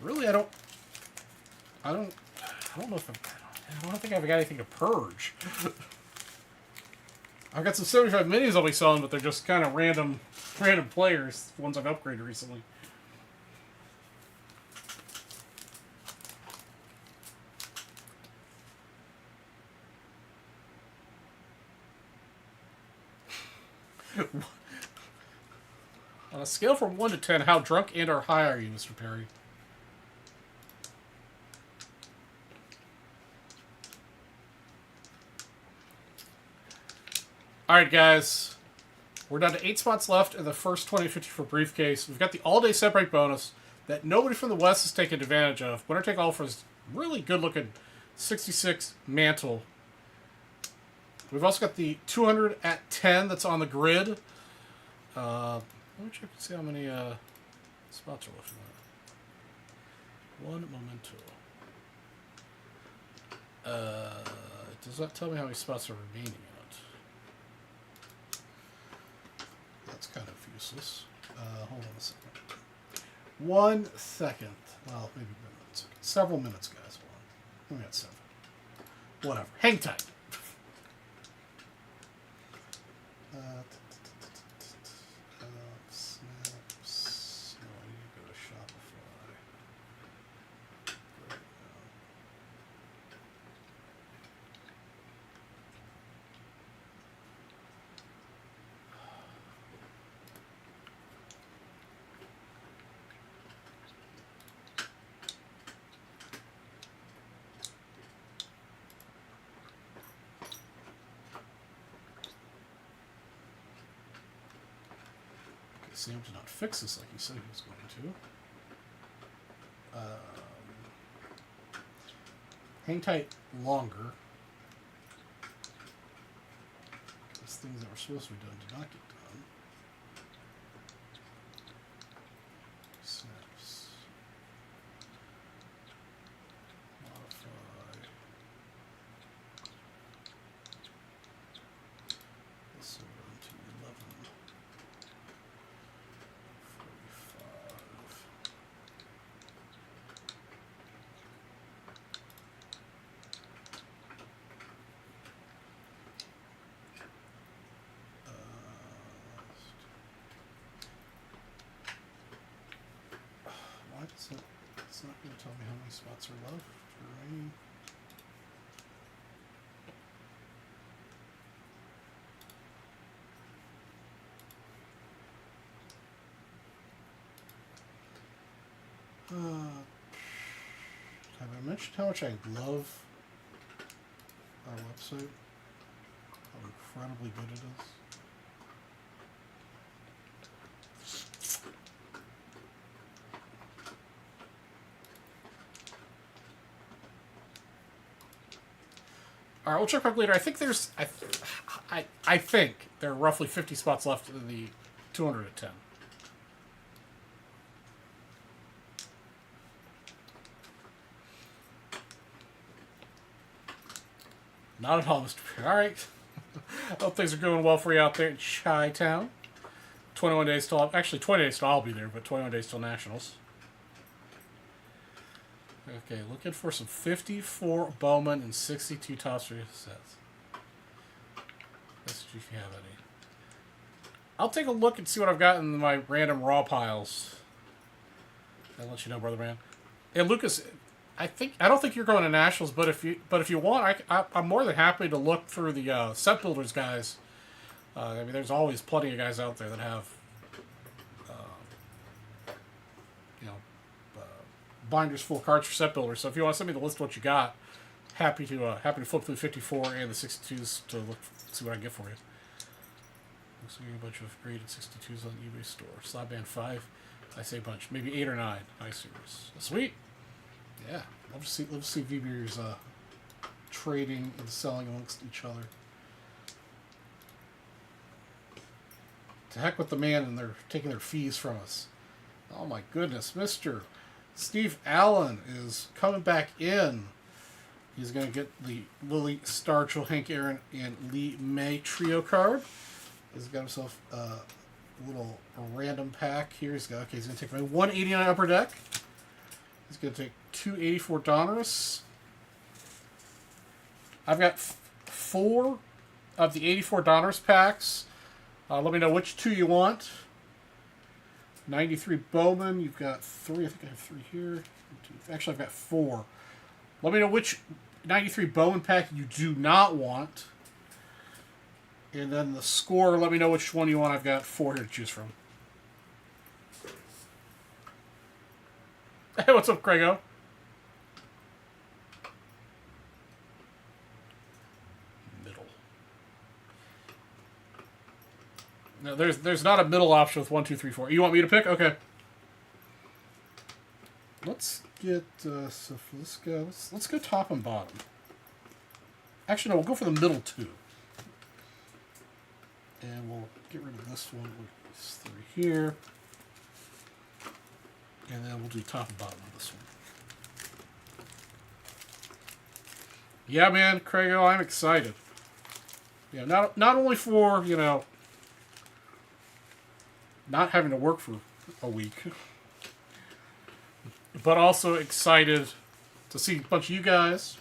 Really, I don't know if I don't think I've got anything to purge. I've got some 75 minis I'll be selling, but they're just kind of random players, ones I've upgraded recently. On a scale from 1 to 10, how drunk and or high are you, Mr. Perry? Alright, guys. We're down to 8 spots left in the first 2050 for briefcase. We've got the all-day set break bonus that nobody from the West has taken advantage of. Winner take all for this really good-looking 66 mantle. We've also got the 200 at 10 that's on the grid. Let me check and see how many spots are left in that. One memento. Does that tell me how many spots are remaining in it? That's kind of useless. Hold on a second. 1 second. Well, maybe a second. Several minutes, guys. Hold on. We got 7. Whatever. Hang tight. Snaps. No, I need to go to Shopify. Right now. Sam did not fix this like he said he was going to. Hang tight longer. Because things that were supposed to be done did not get done. Snaps. Modify. It's not going to tell me how many spots are left. Right. Have I mentioned how much I love our website? How incredibly good it is. All right, we'll check back later. I think there's, I think there are roughly 50 spots left in the 210. Not at all, Mr. All right. I hope things are going well for you out there in Chi-Town. 21 days till, actually 20 days till I'll be there, but 21 days till Nationals. Okay, looking for some 54 Bowman and 62 Topps sets. Let's see if you have any. I'll take a look and see what I've got in my random raw piles. I'll let you know, brother man. And Lucas, I don't think you're going to Nationals, but if you want, I'm more than happy to look through the set builders guys. I mean, there's always plenty of guys out there that have, binders full of cards for set builders. So if you want to send me the list of what you got, happy to flip through the 54 and the 62s to look see what I can get for you. Looks like a bunch of graded 62s on the eBay store. Slab band 5, I say a bunch, maybe 8 or 9. Nice series. Sweet. Yeah, love to see VBers trading and selling amongst each other. To heck with the man, and they're taking their fees from us. Oh my goodness, Mr. Steve Allen is coming back in. He's going to get the Lily Stargell, Hank Aaron, and Lee May trio card. He's got himself a random pack here. He's going to take my 189 Upper Deck. He's going to take 284 Donruss. I've got 4 of the 84 Donruss packs. Let me know which 2 you want. 93 Bowman. You've got 3. I think I have 3 here. Actually, I've got 4. Let me know which 93 Bowman pack you do not want. And then the score, let me know which one you want. I've got 4 here to choose from. Hey, what's up, Craigo? No, there's not a middle option with 1, 2, 3, 4. You want me to pick? Okay. Let's get so for this guy, let's go top and bottom. Actually, no, we'll go for the middle 2, and we'll get rid of this one with these 3 here, and then we'll do top and bottom of this one. Yeah, man, Craigo, I'm excited. Yeah, not only for not having to work for a week, but also excited to see a bunch of you guys.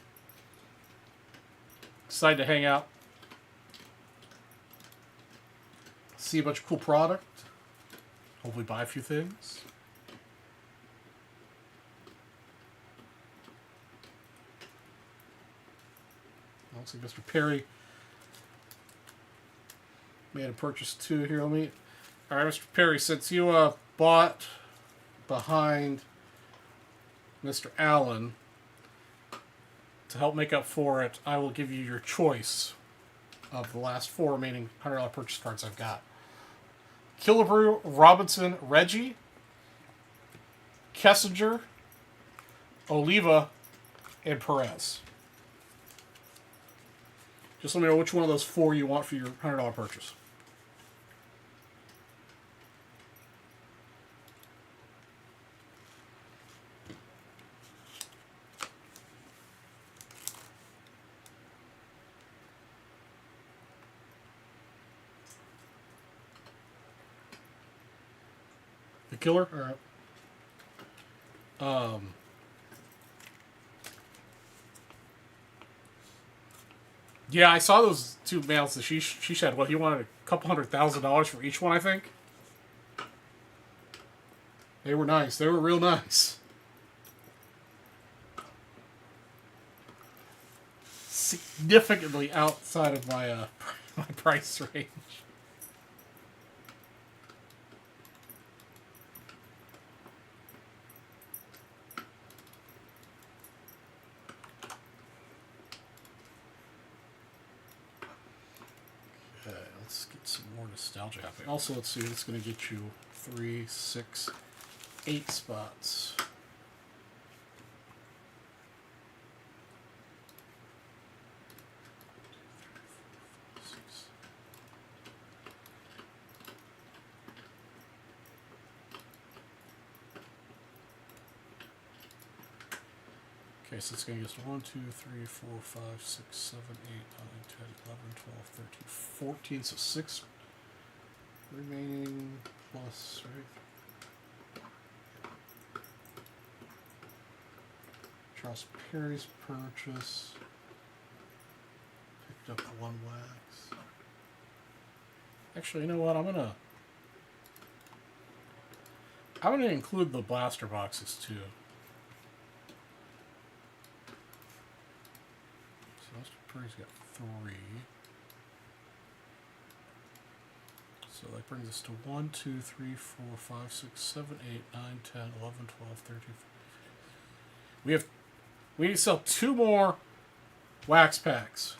Excited to hang out. See a bunch of cool product. Hopefully buy a few things. Looks like Mr. Perry made a purchase too. Here, let me... All right, Mr. Perry, since you bought behind Mr. Allen, to help make up for it, I will give you your choice of the last 4 remaining $100 purchase cards I've got. Killebrew, Robinson, Reggie, Kessinger, Oliva, and Perez. Just let me know which one of those 4 you want for your $100 purchase. The killer? All right. Yeah, I saw those 2 mails that she said. What, he wanted a couple $100,000 for each one, I think? They were nice. They were real nice. significantly outside of my my price range. Okay, let's get some more nostalgia happening. Also, let's see, it's going to get you 3, 6, 8 spots. Okay, so it's going to get us 1, 2, 3, 4, 5, 6, 7, 8, 9, 10, 11, 12, 13, 14. So 6 remaining plus, right? Charles Perry's purchase. Picked up 1 wax. Actually, you know what? I'm gonna include the blaster boxes too. He's got 3. So that brings us to 1, 2, 3, 4, 5, 6, 7, 8, 9, 10, 11, 12, 13. We need to sell 2 more wax packs.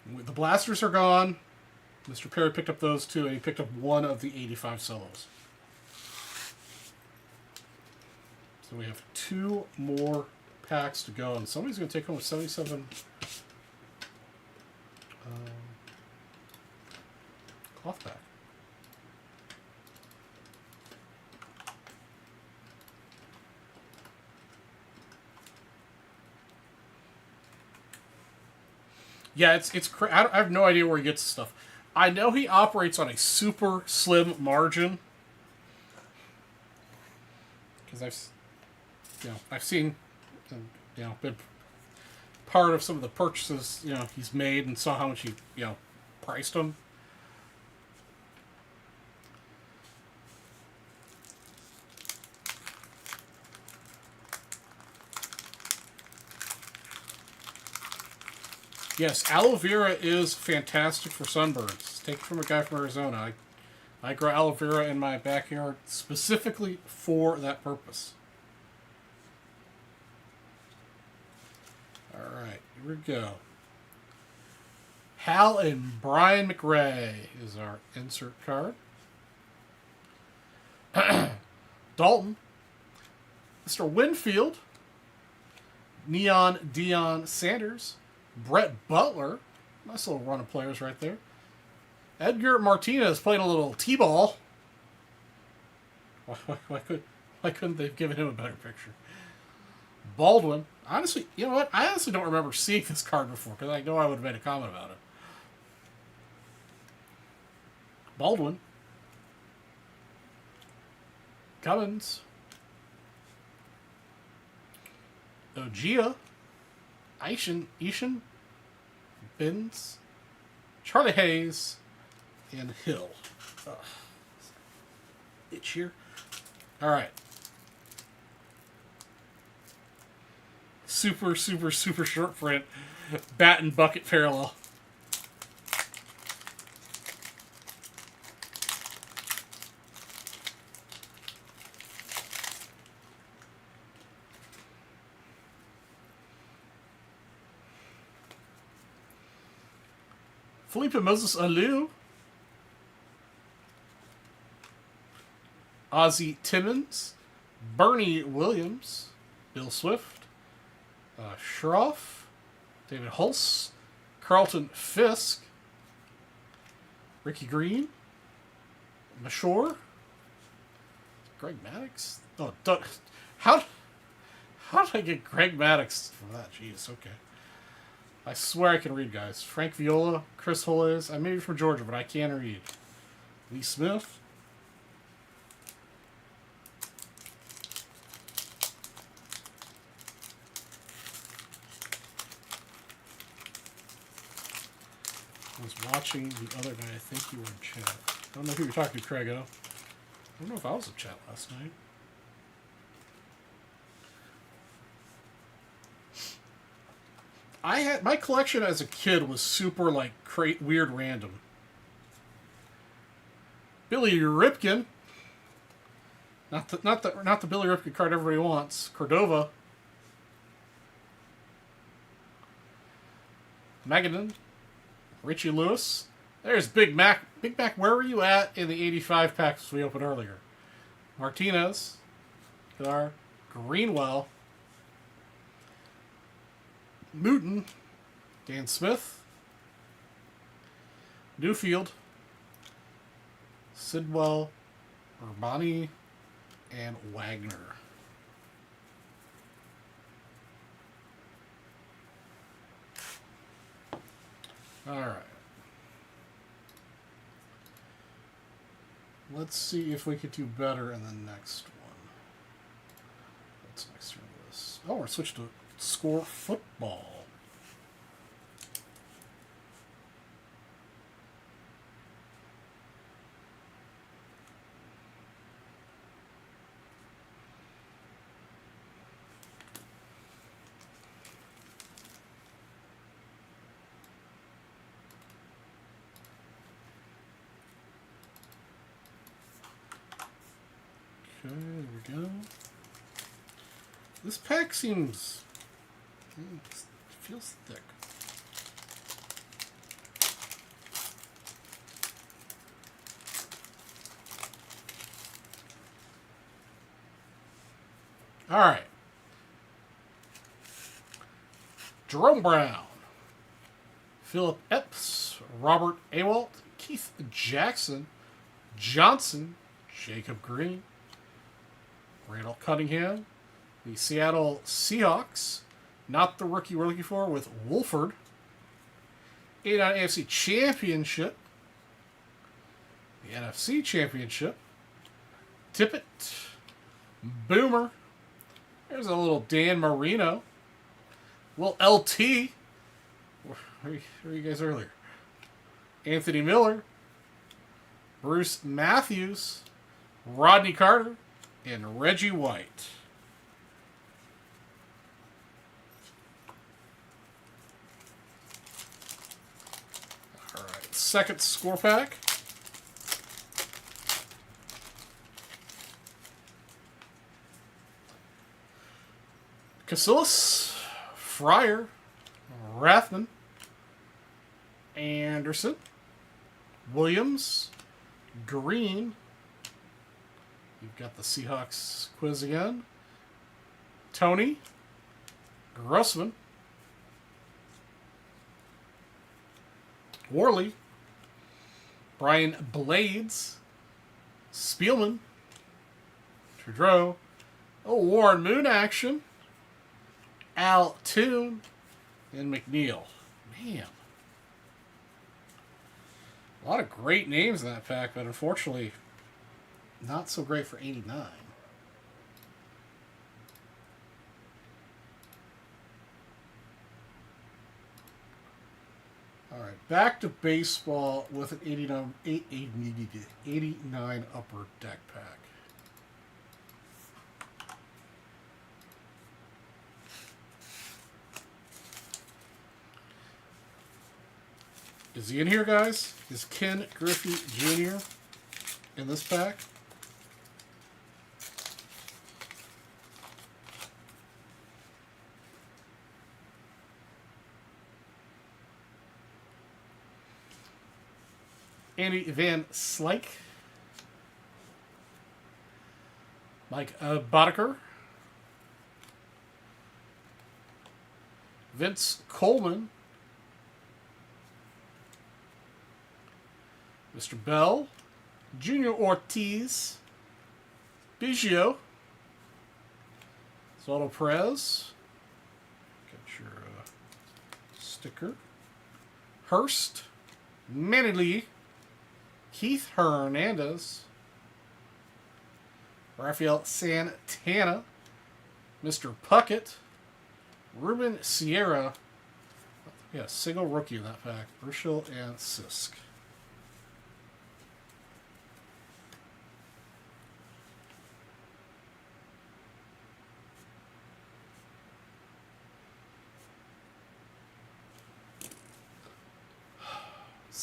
The blasters are gone. Mr. Perry picked up those 2, and he picked up 1 of the 85 solos. So we have 2 more packs to go, and somebody's going to take home with 77 cloth pack. Yeah, I have no idea where he gets the stuff. I know he operates on a super slim margin because I've seen. And, been part of some of the purchases, he's made and saw how much he, priced them. Yes, aloe vera is fantastic for sunburns. Take it from a guy from Arizona. I grow aloe vera in my backyard specifically for that purpose. Alright, here we go. Hal and Brian McRae is our insert card. Dalton. Mr. Winfield. Neon Deion Sanders. Brett Butler. Nice little run of players right there. Edgar Martinez playing a little T-ball. Why couldn't they have given him a better picture? Baldwin. Honestly, you know what? I honestly don't remember seeing this card before, because I know I would have made a comment about it. Baldwin. Cummins. Ogia. Ishan. Binns. Charlie Hayes. And Hill. Itch here. Alright. Super short print. Bat and bucket parallel. Felipe Moses Alou. Ozzie Timmons. Bernie Williams. Bill Swift. Schroff, David Hulse, Carlton Fisk, Ricky Green, Mashore, Greg Maddux. Oh, how did I get Greg Maddux from that? Jeez, okay. I swear I can read, guys. Frank Viola, Chris Hollis. I may be from Georgia, but I can read. Lee Smith. I was watching the other night. I think you were in chat. I don't know who you're talking to, Craig. I don't know if I was in chat last night. My collection as a kid was super like weird random. Billy Ripken, not the Billy Ripken card everybody wants. Cordova, Magadan, Richie Lewis. There's Big Mac. Big Mac, where were you at in the 85 packs we opened earlier? Martinez, Gar, Greenwell, Newton, Dan Smith, Newfield, Sidwell, Urbani, and Wagner. All right. Let's see if we could do better in the next one. What's next on this? Oh, we're switched to Score Football. Okay, there we go. This pack seems... it feels thick. All right. Jerome Brown, Philip Epps, Robert Awalt, Keith Jackson, Johnson, Jacob Green, Randall Cunningham, the Seattle Seahawks, not the rookie we're looking for, with Wolford. 8-9 AFC Championship, the NFC Championship, Tippett, Boomer. There's a little Dan Marino. Well, LT. Where were you guys earlier? Anthony Miller, Bruce Matthews, Rodney Carter, and Reggie White. All right, second score pack. Casillas, Fryer, Rathman, Anderson, Williams, Green. You've got the Seahawks quiz again. Tony, Grossman, Worley, Brian Blades, Spielman, Trudeau, Warren Moon action, Al Toon, and McNeil. Man. A lot of great names in that pack, but unfortunately, not so great for 89. All right, back to baseball with an 89 upper deck pack. Is he in here, guys? Is Ken Griffey Jr. in this pack? Andy Van Slyke, Mike Boddicker, Vince Coleman, Mr. Bell, Junior Ortiz, Biggio, Osvaldo Perez, get your sticker, Hurst, Manny Lee, Keith Hernandez, Rafael Santana, Mr. Puckett, Ruben Sierra. Yeah, single rookie in that pack. Urshel and Sisk.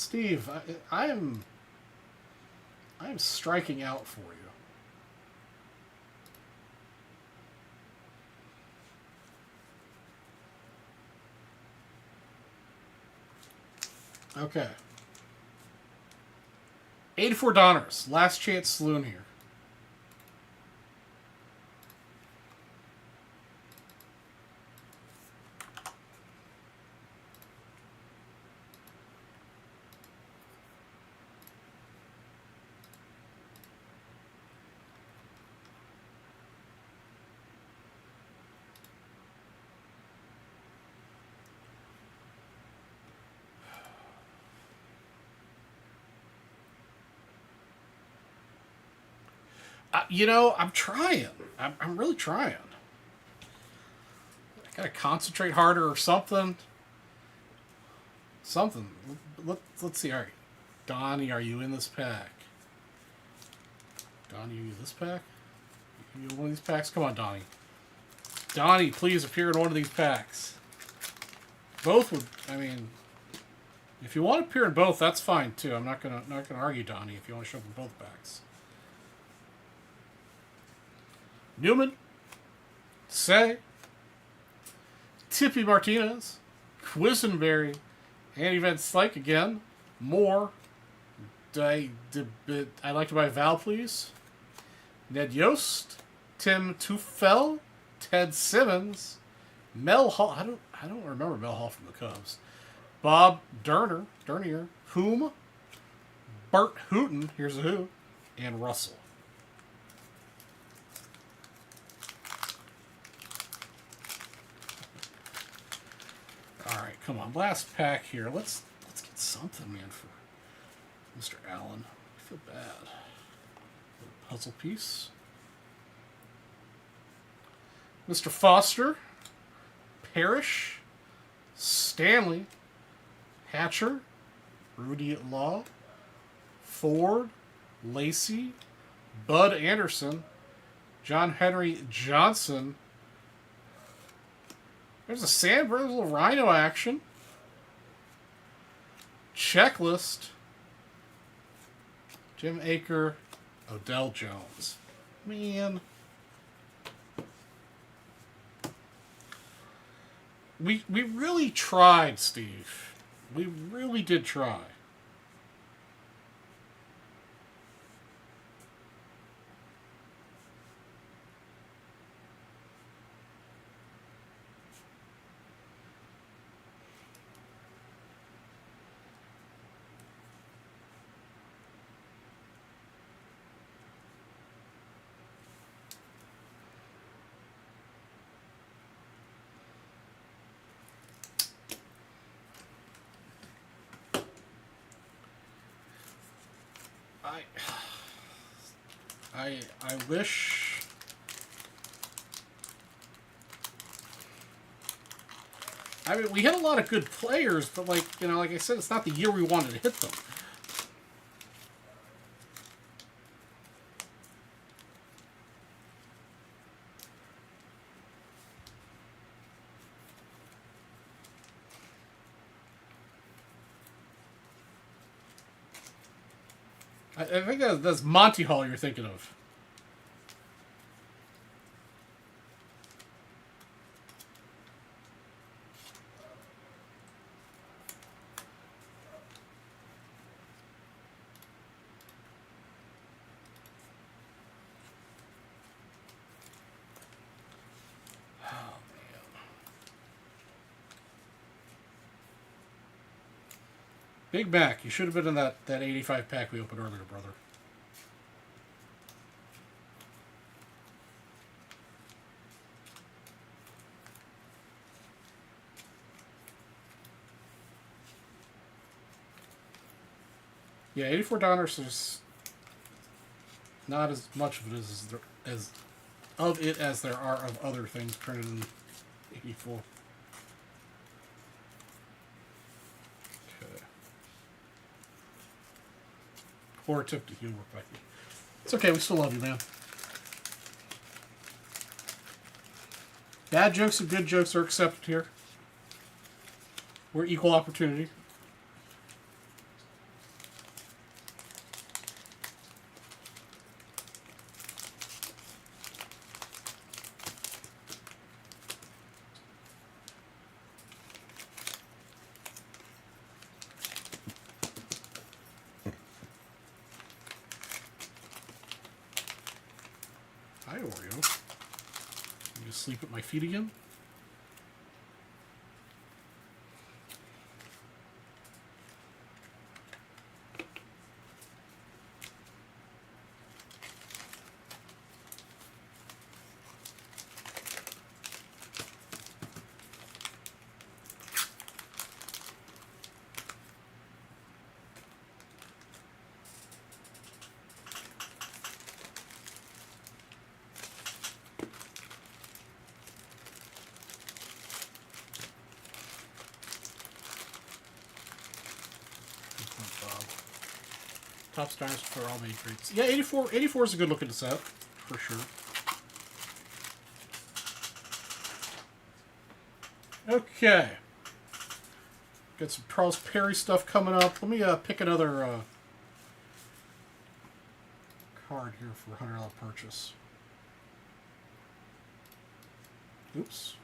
Steve, I am striking out for you. Okay. 84 Donners. Last chance saloon here. You know, I'm trying. I'm really trying. I gotta concentrate harder or something. Something. Let's see. All right, Donnie, are you in this pack? Donnie, are you in this pack? You in one of these packs? Come on, Donnie. Donnie, please appear in one of these packs. Both would. I mean, if you want to appear in both, that's fine too. I'm not gonna argue, Donnie. If you want to show up in both packs. Newman, Say, Tippy Martinez, Quisenberry, Andy Van Slyke again, Moore, I'd like to buy Val, please. Ned Yost, Tim Tufel, Ted Simmons, Mel Hall. I don't remember Mel Hall from the Cubs. Bob Dernier, Whom, Bart Hooton, here's a who, and Russell. All right, come on, last pack here. Let's get something, man, for Mr. Allen. I feel bad. Puzzle piece. Mr. Foster, Parrish, Stanley, Hatcher, Rudy Law, Ford, Lacey, Bud Anderson, John Henry Johnson. There's a Sandberg, a little Rhino action. Checklist. Jim Aker, Odell Jones. Man. We really tried, Steve. We really did try. I wish. I mean, we hit a lot of good players, but like I said, it's not the year we wanted to hit them. I think that's Monty Hall you're thinking of. Big Mac, you should have been in that 85 pack we opened earlier, brother. Yeah, 84 Donners is not as much of it as there are of other things printed in 84. Poor tip to humor, Becky. It's okay, we still love you, man. Bad jokes and good jokes are accepted here. We're equal opportunity. asleep at my feet again. Top stars for all main grades. Yeah, 84 is a good looking set, for sure. Okay. Got some Charles Perry stuff coming up. Let me pick another card here for $100 purchase. Oops.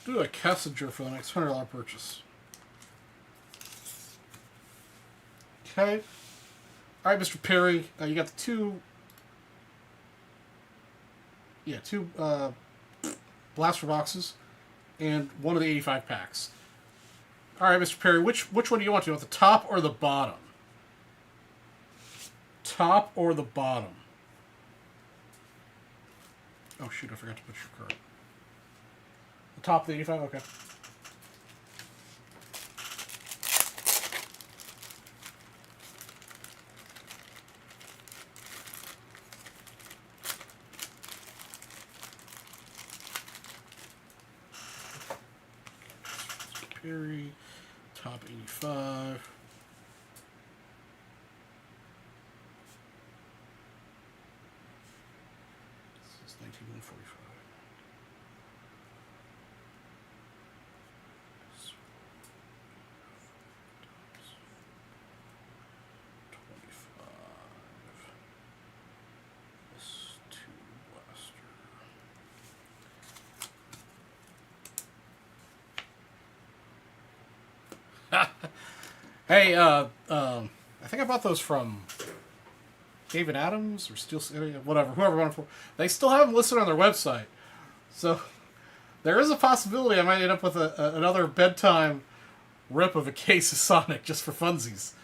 Do a Kessinger for the next $100 purchase. Okay. All right, Mr. Perry, you got the two blaster boxes and one of the 85 packs. All right, Mr. Perry, which one do you want to? You want the top or the bottom? Top or the bottom? Oh shoot! I forgot to put your card. The top of the 85? Okay. Perry, top 85. This is 1945. Hey, I think I bought those from David Adams or Steel City, whatever, whoever bought them for. They still have them listed on their website. So there is a possibility I might end up with another bedtime rip of a case of Sonic just for funsies.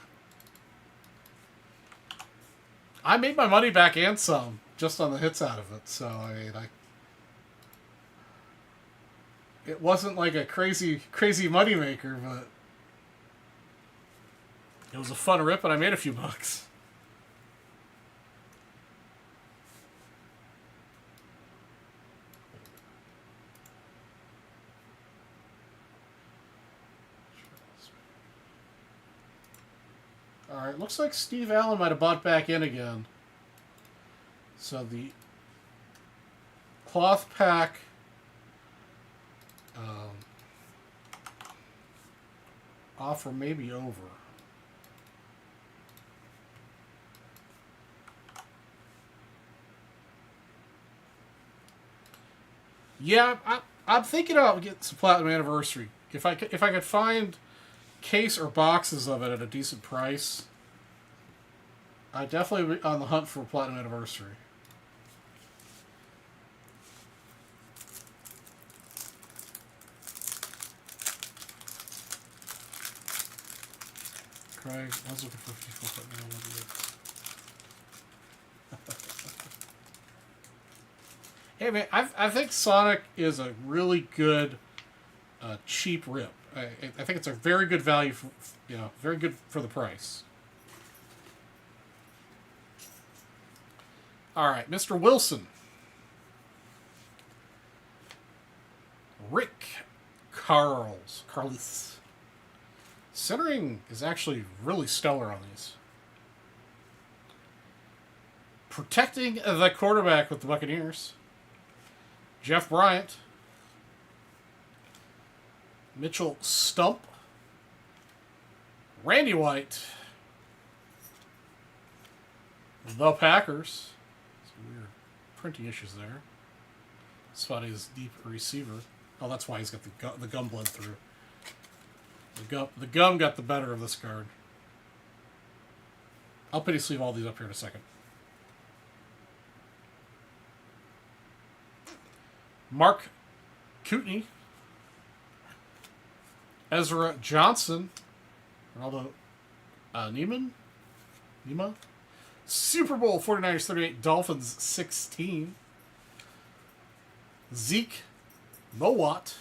I made my money back and some just on the hits out of it. So, I mean, it wasn't like a crazy moneymaker, but it was a fun rip, and I made a few bucks. Alright, looks like Steve Allen might have bought back in again. So the cloth pack offer may be over. Yeah, I'm thinking about getting some Platinum Anniversary. If I could find case or boxes of it at a decent price, I'd definitely be on the hunt for Platinum Anniversary. Craig, I was looking for 54. Hey man, I think Sonic is a really good, cheap rip. I think it's a very good value for, very good for the price. All right, Mr. Wilson, Rick Carlis. Centering is actually really stellar on these. Protecting the quarterback with the Buccaneers. Jeff Bryant. Mitchell Stump. Randy White. The Packers. Some weird printing issues there. Spotty is deep receiver. Oh, that's why he's got the gum bled through. The gum got the better of this card. I'll pity sleeve all these up here in a second. Mark Kootenay. Ezra Johnson. Ronaldo Neiman. Super Bowl 49ers 38. Dolphins 16. Zeke Mowat.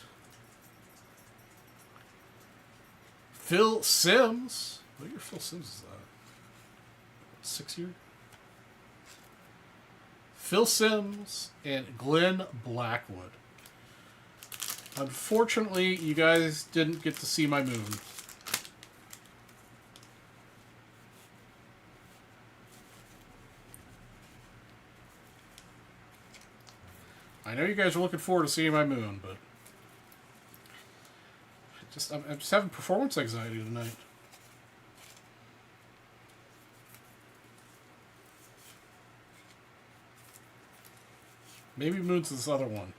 Phil Simms. What year Phil Simms is that? 6 year? Phil Simms and Glenn Blackwood. Unfortunately, you guys didn't get to see my moon. I know you guys are looking forward to seeing my moon, but I'm just having performance anxiety tonight. Maybe moon's this other one.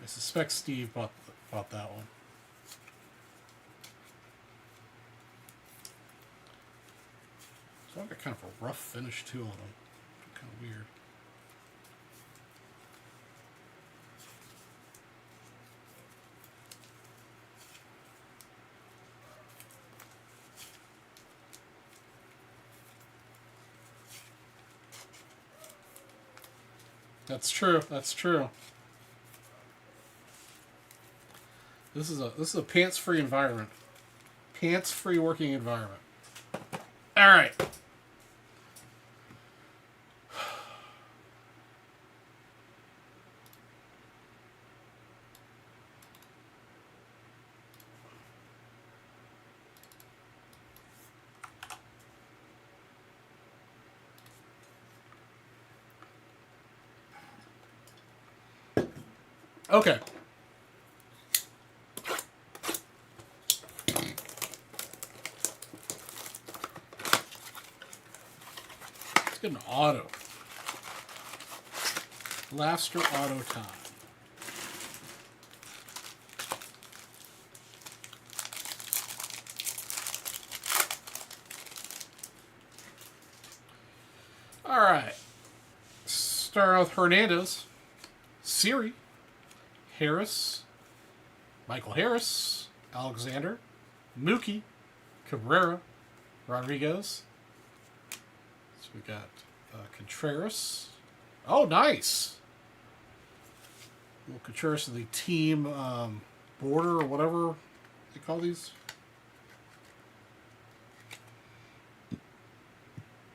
I suspect Steve bought that one. So I've got kind of a rough finish too on them. Kind of weird. That's true. That's true. This is a pants-free environment. Pants-free working environment. All right. Okay. Let's get an auto. Blaster auto time. All right. Start with Hernandez. Siri. Harris, Michael Harris, Alexander, Mookie, Cabrera, Rodriguez. So we got Contreras. Oh, nice. Little Contreras of the team border or whatever they call these.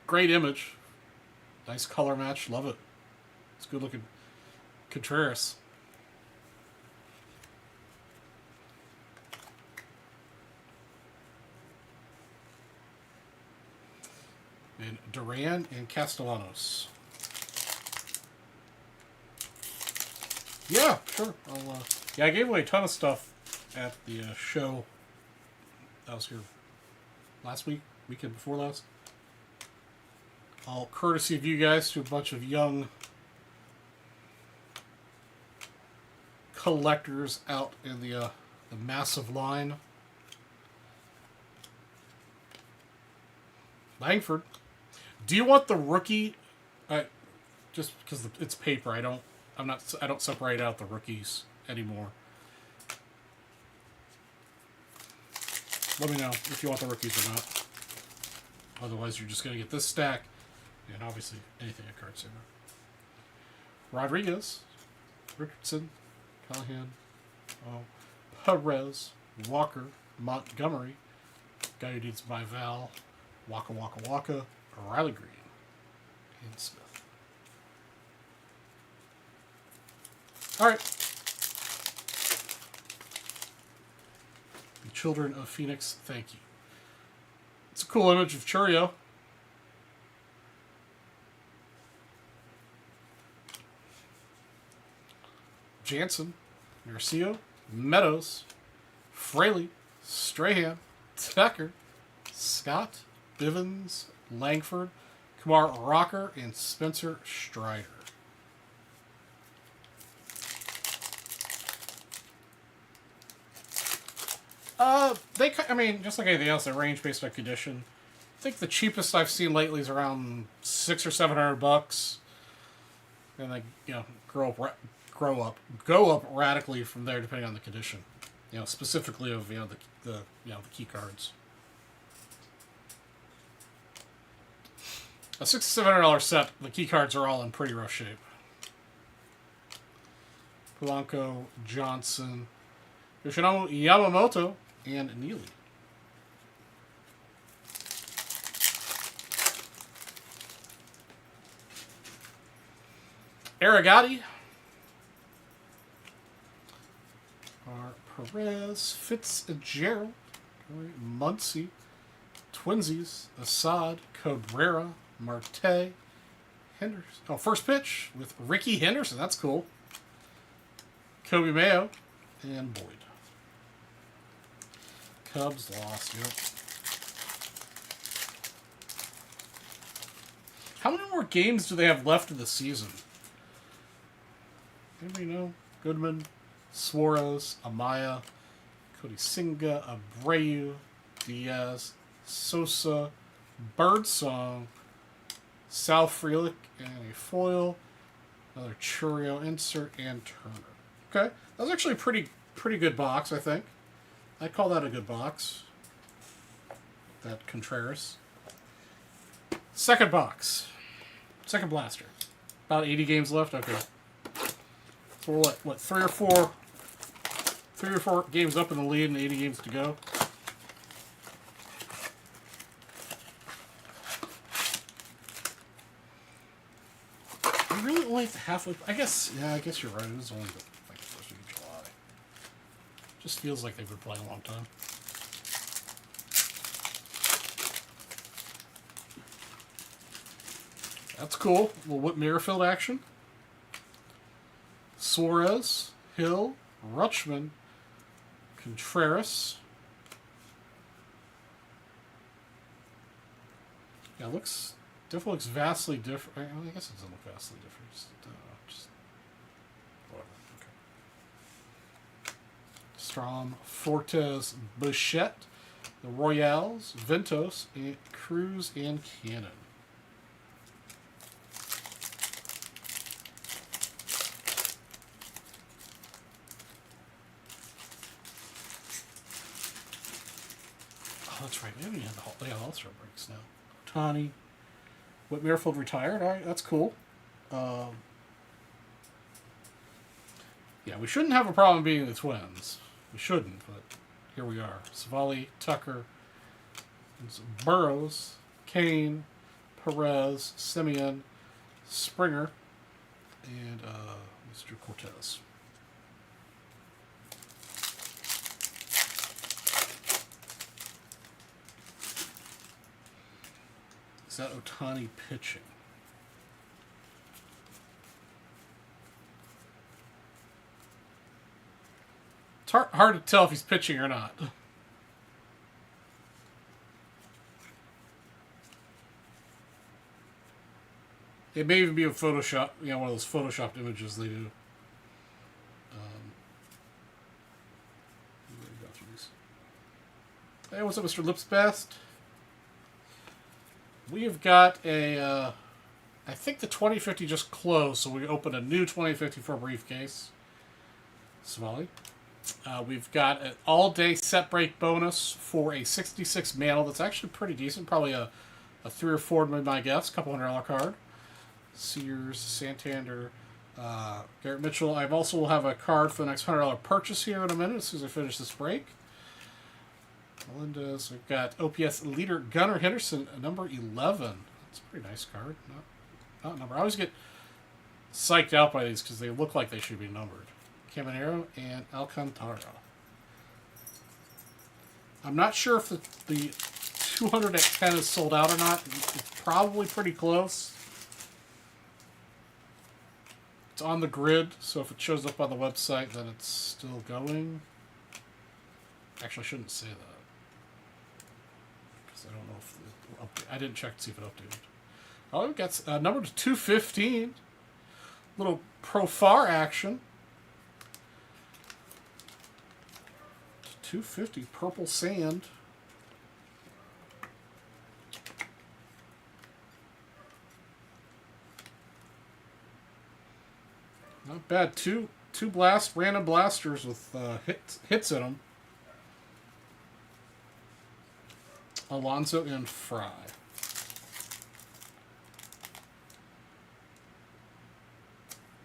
Great image. Nice color match. Love it. It's good looking Contreras. And Duran and Castellanos. Yeah, sure. I gave away a ton of stuff at the show. I was here last week, weekend before last. All courtesy of you guys to a bunch of young collectors out in the massive line. Langford. Do you want the rookie? Just because it's paper, I don't separate out the rookies anymore. Let me know if you want the rookies or not. Otherwise, you're just gonna get this stack, and obviously anything a card saver. Rodriguez, Richardson, Callahan, Perez, Walker, Montgomery, guy who needs by Val, Waka, Riley Green, and Smith. All right. The Children of Phoenix, thank you. It's a cool image of Churio. Jansen, Mercio, Meadows, Fraley, Strahan, Tucker, Scott, Bivens, Langford, Kumar Rocker, and Spencer Strider. I mean, just like anything else, they range based on condition. I think the cheapest I've seen lately is around $600 or $700, and they, go up radically from there depending on the condition. Specifically of the key cards. A $600 to $700 set, the key cards are all in pretty rough shape. Polanco, Johnson, Yoshinobu Yamamoto, and Neely. Arigati. Perez, Fitzgerald, Muncy, Twinsies, Assad, Cabrera, Marte, Henderson. Oh, first pitch with Ricky Henderson. That's cool. Kobe Mayo, and Boyd. Cubs lost, yep. How many more games do they have left in the season? Anybody know? Goodman, Suarez, Amaya, Cody Singa, Abreu, Diaz, Sosa, Birdsong, Sal Frelick, and a foil, another Churio insert, and Turner. Okay, that was actually a pretty good box, I think. I'd call that a good box. That Contreras. Second box. Second blaster. About 80 games left? Okay. So we're what, 3 or 4 games up in the lead and 80 games to go. I really only halfway. I guess you're right. It was only like the first week of July. Just feels like they've been playing a long time. That's cool. A little Whit Merrifield action. Suarez, Hill, Rutschman, Contreras. Yeah, definitely looks vastly different. I guess it doesn't look vastly different. Just whatever. Okay. Strom, Fortes, Bichette, the Royales, Ventos, and Cruz, and Cannon. That's right. We have the All-Star breaks now. Otani. Whit Merrifield retired. All right, that's cool. Yeah, we shouldn't have a problem beating the Twins. We shouldn't, but here we are. Savali, Tucker, Burrows, Kane, Perez, Simeon, Springer, and Mr. Cortez. Is that Otani pitching? It's hard to tell if he's pitching or not. It may even be a Photoshop, one of those Photoshopped images they do. Hey, what's up, Mr. Lips Best? We have got I think the 2050 just closed, so we opened a new 2050 for a briefcase. Smalley. We've got an all-day set break bonus for a 66 mantle that's actually pretty decent. Probably a 3 or 4, to be my guess. $200 card. Sears, Santander, Garrett Mitchell. I also will have a card for the next $100 purchase here in a minute as soon as I finish this break. Melendez. We've got OPS leader Gunnar Henderson, number 11. That's a pretty nice card. Not number. I always get psyched out by these because they look like they should be numbered. Caminero and Alcantara. I'm not sure if the 200 at 10 is sold out or not. It's probably pretty close. It's on the grid, so if it shows up on the website, then it's still going. Actually, I shouldn't say that. I don't know if I didn't check to see if it updated. Oh, it gets number to 215. Little Profar action. 250 purple sand. Not bad. Two random blasters with hits in them. Alonso and Fry.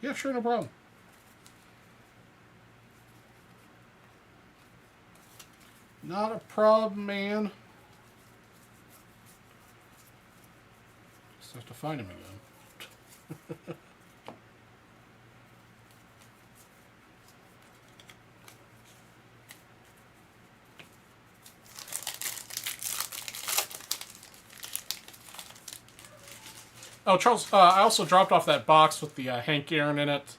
Yeah, sure, no problem. Not a problem, man. Just have to find him again. Oh, Charles, I also dropped off that box with the Hank Aaron in it.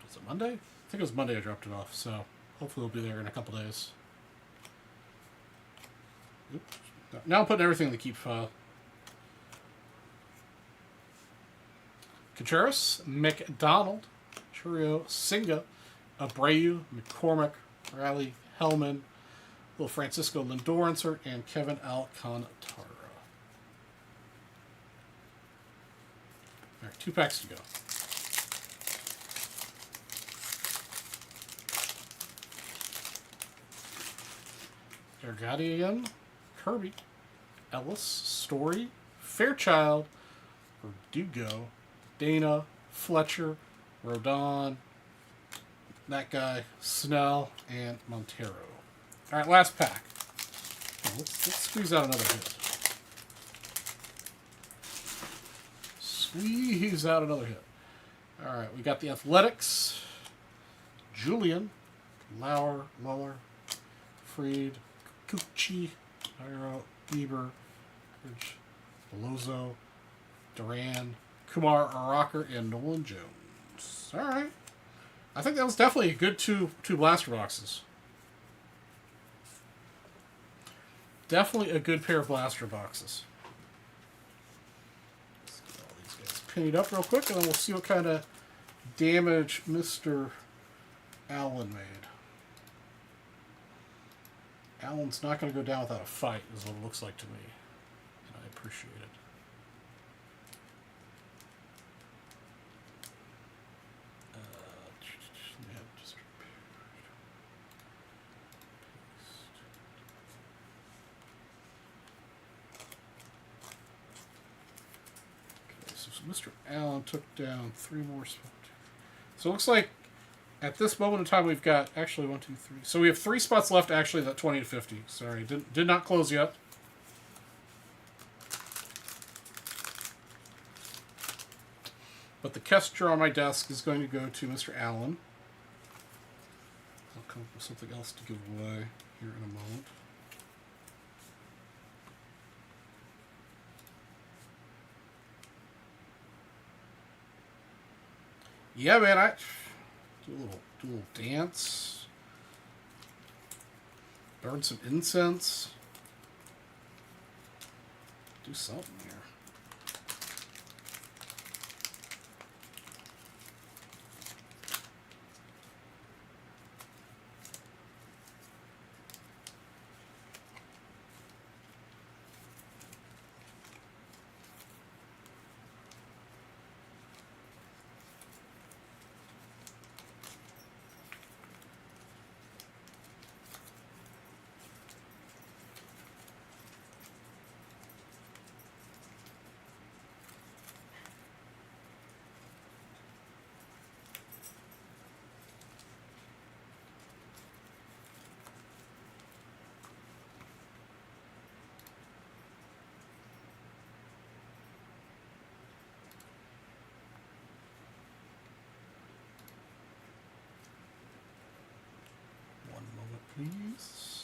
Was it Monday? I think it was Monday I dropped it off, so hopefully it'll be there in a couple days. Oops. Now I'm putting everything in the keep file. Contreras, McDonald, Churio, Singa, Abreu, McCormick, Riley, Hellman, little Francisco Lindor insert, and Kevin Alcantara. All right, 2 packs to go. Ergati again, Kirby, Ellis, Story, Fairchild, Verdugo, Dana, Fletcher, Rodon, that guy, Snell, and Montero. All right, last pack. Let's squeeze out another hit. Squeeze out another hit. All right, we got the Athletics, Julian, Lauer, Muller, Freed, Kuchi, Iro, Bieber, Belozo, Duran, Kumar Rocker, and Nolan Jones. All right. I think that was definitely a good two blaster boxes. Definitely a good pair of blaster boxes. Let's get all these guys pennied up real quick, and then we'll see what kind of damage Mr. Allen made. Allen's not going to go down without a fight, is what it looks like to me. And I appreciate it. Mr. Allen took down 3 more spots. So it looks like at this moment in time we've got actually 1, 2, 3. So we have 3 spots left actually at 20 to 50. Sorry, did not close yet. But the Kester on my desk is going to go to Mr. Allen. I'll come up with something else to give away here in a moment. Yeah, man, I do a little dance, burn some incense, do something here. Please.